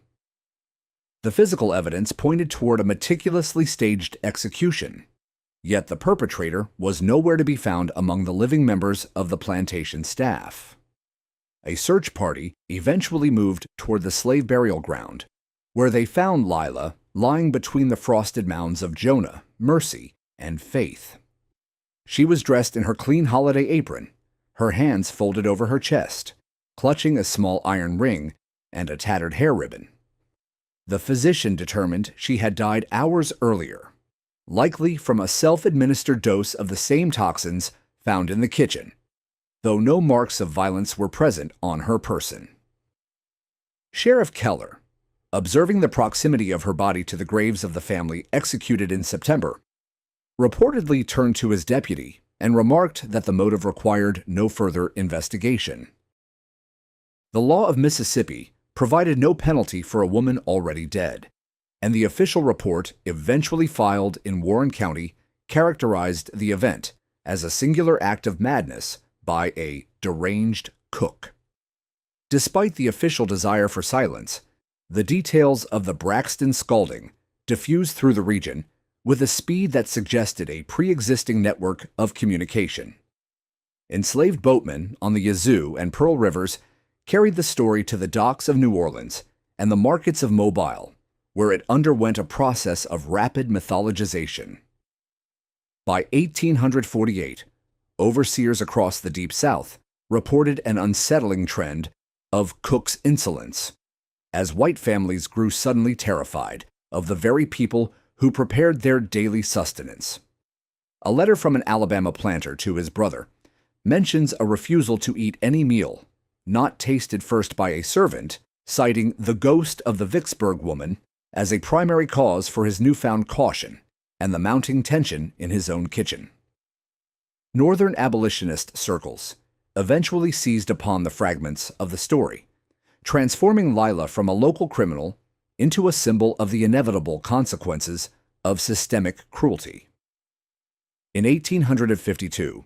The physical evidence pointed toward a meticulously staged execution, yet the perpetrator was nowhere to be found among the living members of the plantation staff. A search party eventually moved toward the slave burial ground, where they found Lila lying between the frosted mounds of Jonah, Mercy, and Faith. She was dressed in her clean holiday apron, her hands folded over her chest, clutching a small iron ring and a tattered hair ribbon. The physician determined she had died hours earlier, likely from a self-administered dose of the same toxins found in the kitchen, though no marks of violence were present on her person. Sheriff Keller, observing the proximity of her body to the graves of the family executed in September, reportedly turned to his deputy and remarked that the motive required no further investigation. The law of Mississippi provided no penalty for a woman already dead, and the official report eventually filed in Warren County characterized the event as a singular act of madness by a deranged cook. Despite the official desire for silence, the details of the Braxton scalding diffused through the region with a speed that suggested a pre-existing network of communication. Enslaved boatmen on the Yazoo and Pearl Rivers carried the story to the docks of New Orleans and the markets of Mobile, where it underwent a process of rapid mythologization. By 1848, overseers across the Deep South reported an unsettling trend of cook's insolence, as white families grew suddenly terrified of the very people who prepared their daily sustenance. A letter from an Alabama planter to his brother mentions a refusal to eat any meal not tasted first by a servant, citing the ghost of the Vicksburg woman as a primary cause for his newfound caution and the mounting tension in his own kitchen. Northern abolitionist circles eventually seized upon the fragments of the story, transforming Lila from a local criminal into a symbol of the inevitable consequences of systemic cruelty. In 1852,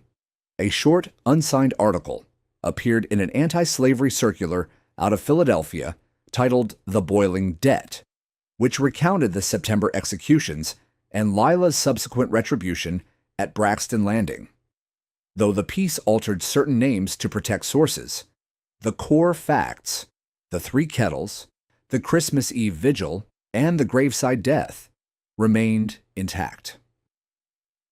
a short, unsigned article appeared in an anti-slavery circular out of Philadelphia titled The Boiling Debt, which recounted the September executions and Lila's subsequent retribution at Braxton Landing. Though the piece altered certain names to protect sources, the core facts, the 3 kettles, the Christmas Eve vigil, and the graveside death, remained intact.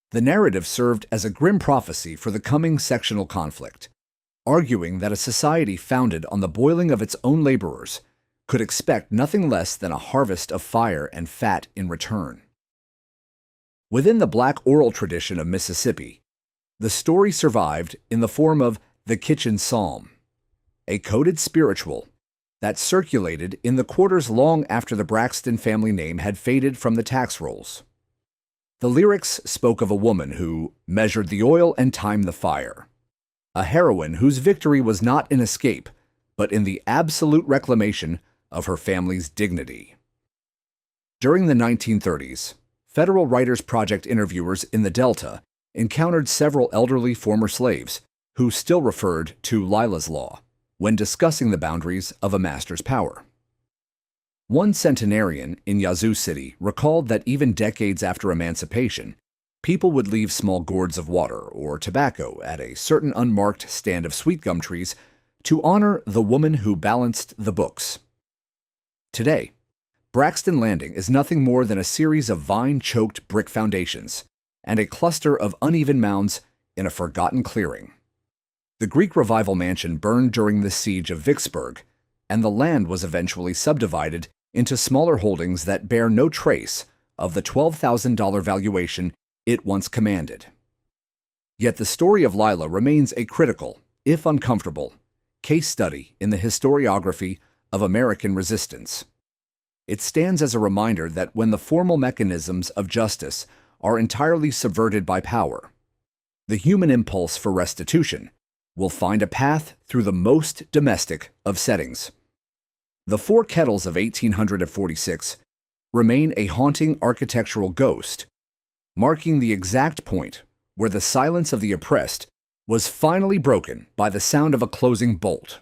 The narrative served as a grim prophecy for the coming sectional conflict, arguing that a society founded on the boiling of its own laborers could expect nothing less than a harvest of fire and fat in return. Within the Black oral tradition of Mississippi, the story survived in the form of the Kitchen Psalm, a coded spiritual that circulated in the quarters long after the Braxton family name had faded from the tax rolls. The lyrics spoke of a woman who measured the oil and timed the fire, a heroine whose victory was not in escape, but in the absolute reclamation of her family's dignity. During the 1930s, Federal Writers Project interviewers in the Delta encountered several elderly former slaves who still referred to Lila's Law when discussing the boundaries of a master's power. One centenarian in Yazoo City recalled that even decades after emancipation, people would leave small gourds of water or tobacco at a certain unmarked stand of sweet gum trees to honor the woman who balanced the books. Today, Braxton Landing is nothing more than a series of vine-choked brick foundations and a cluster of uneven mounds in a forgotten clearing. The Greek Revival mansion burned during the siege of Vicksburg, and the land was eventually subdivided into smaller holdings that bear no trace of the $12,000 valuation it once commanded. Yet the story of Lila remains a critical, if uncomfortable, case study in the historiography of American resistance. It stands as a reminder that when the formal mechanisms of justice are entirely subverted by power, the human impulse for restitution will find a path through the most domestic of settings. The Four Kettles of 1846 remain a haunting architectural ghost, marking the exact point where the silence of the oppressed was finally broken by the sound of a closing bolt.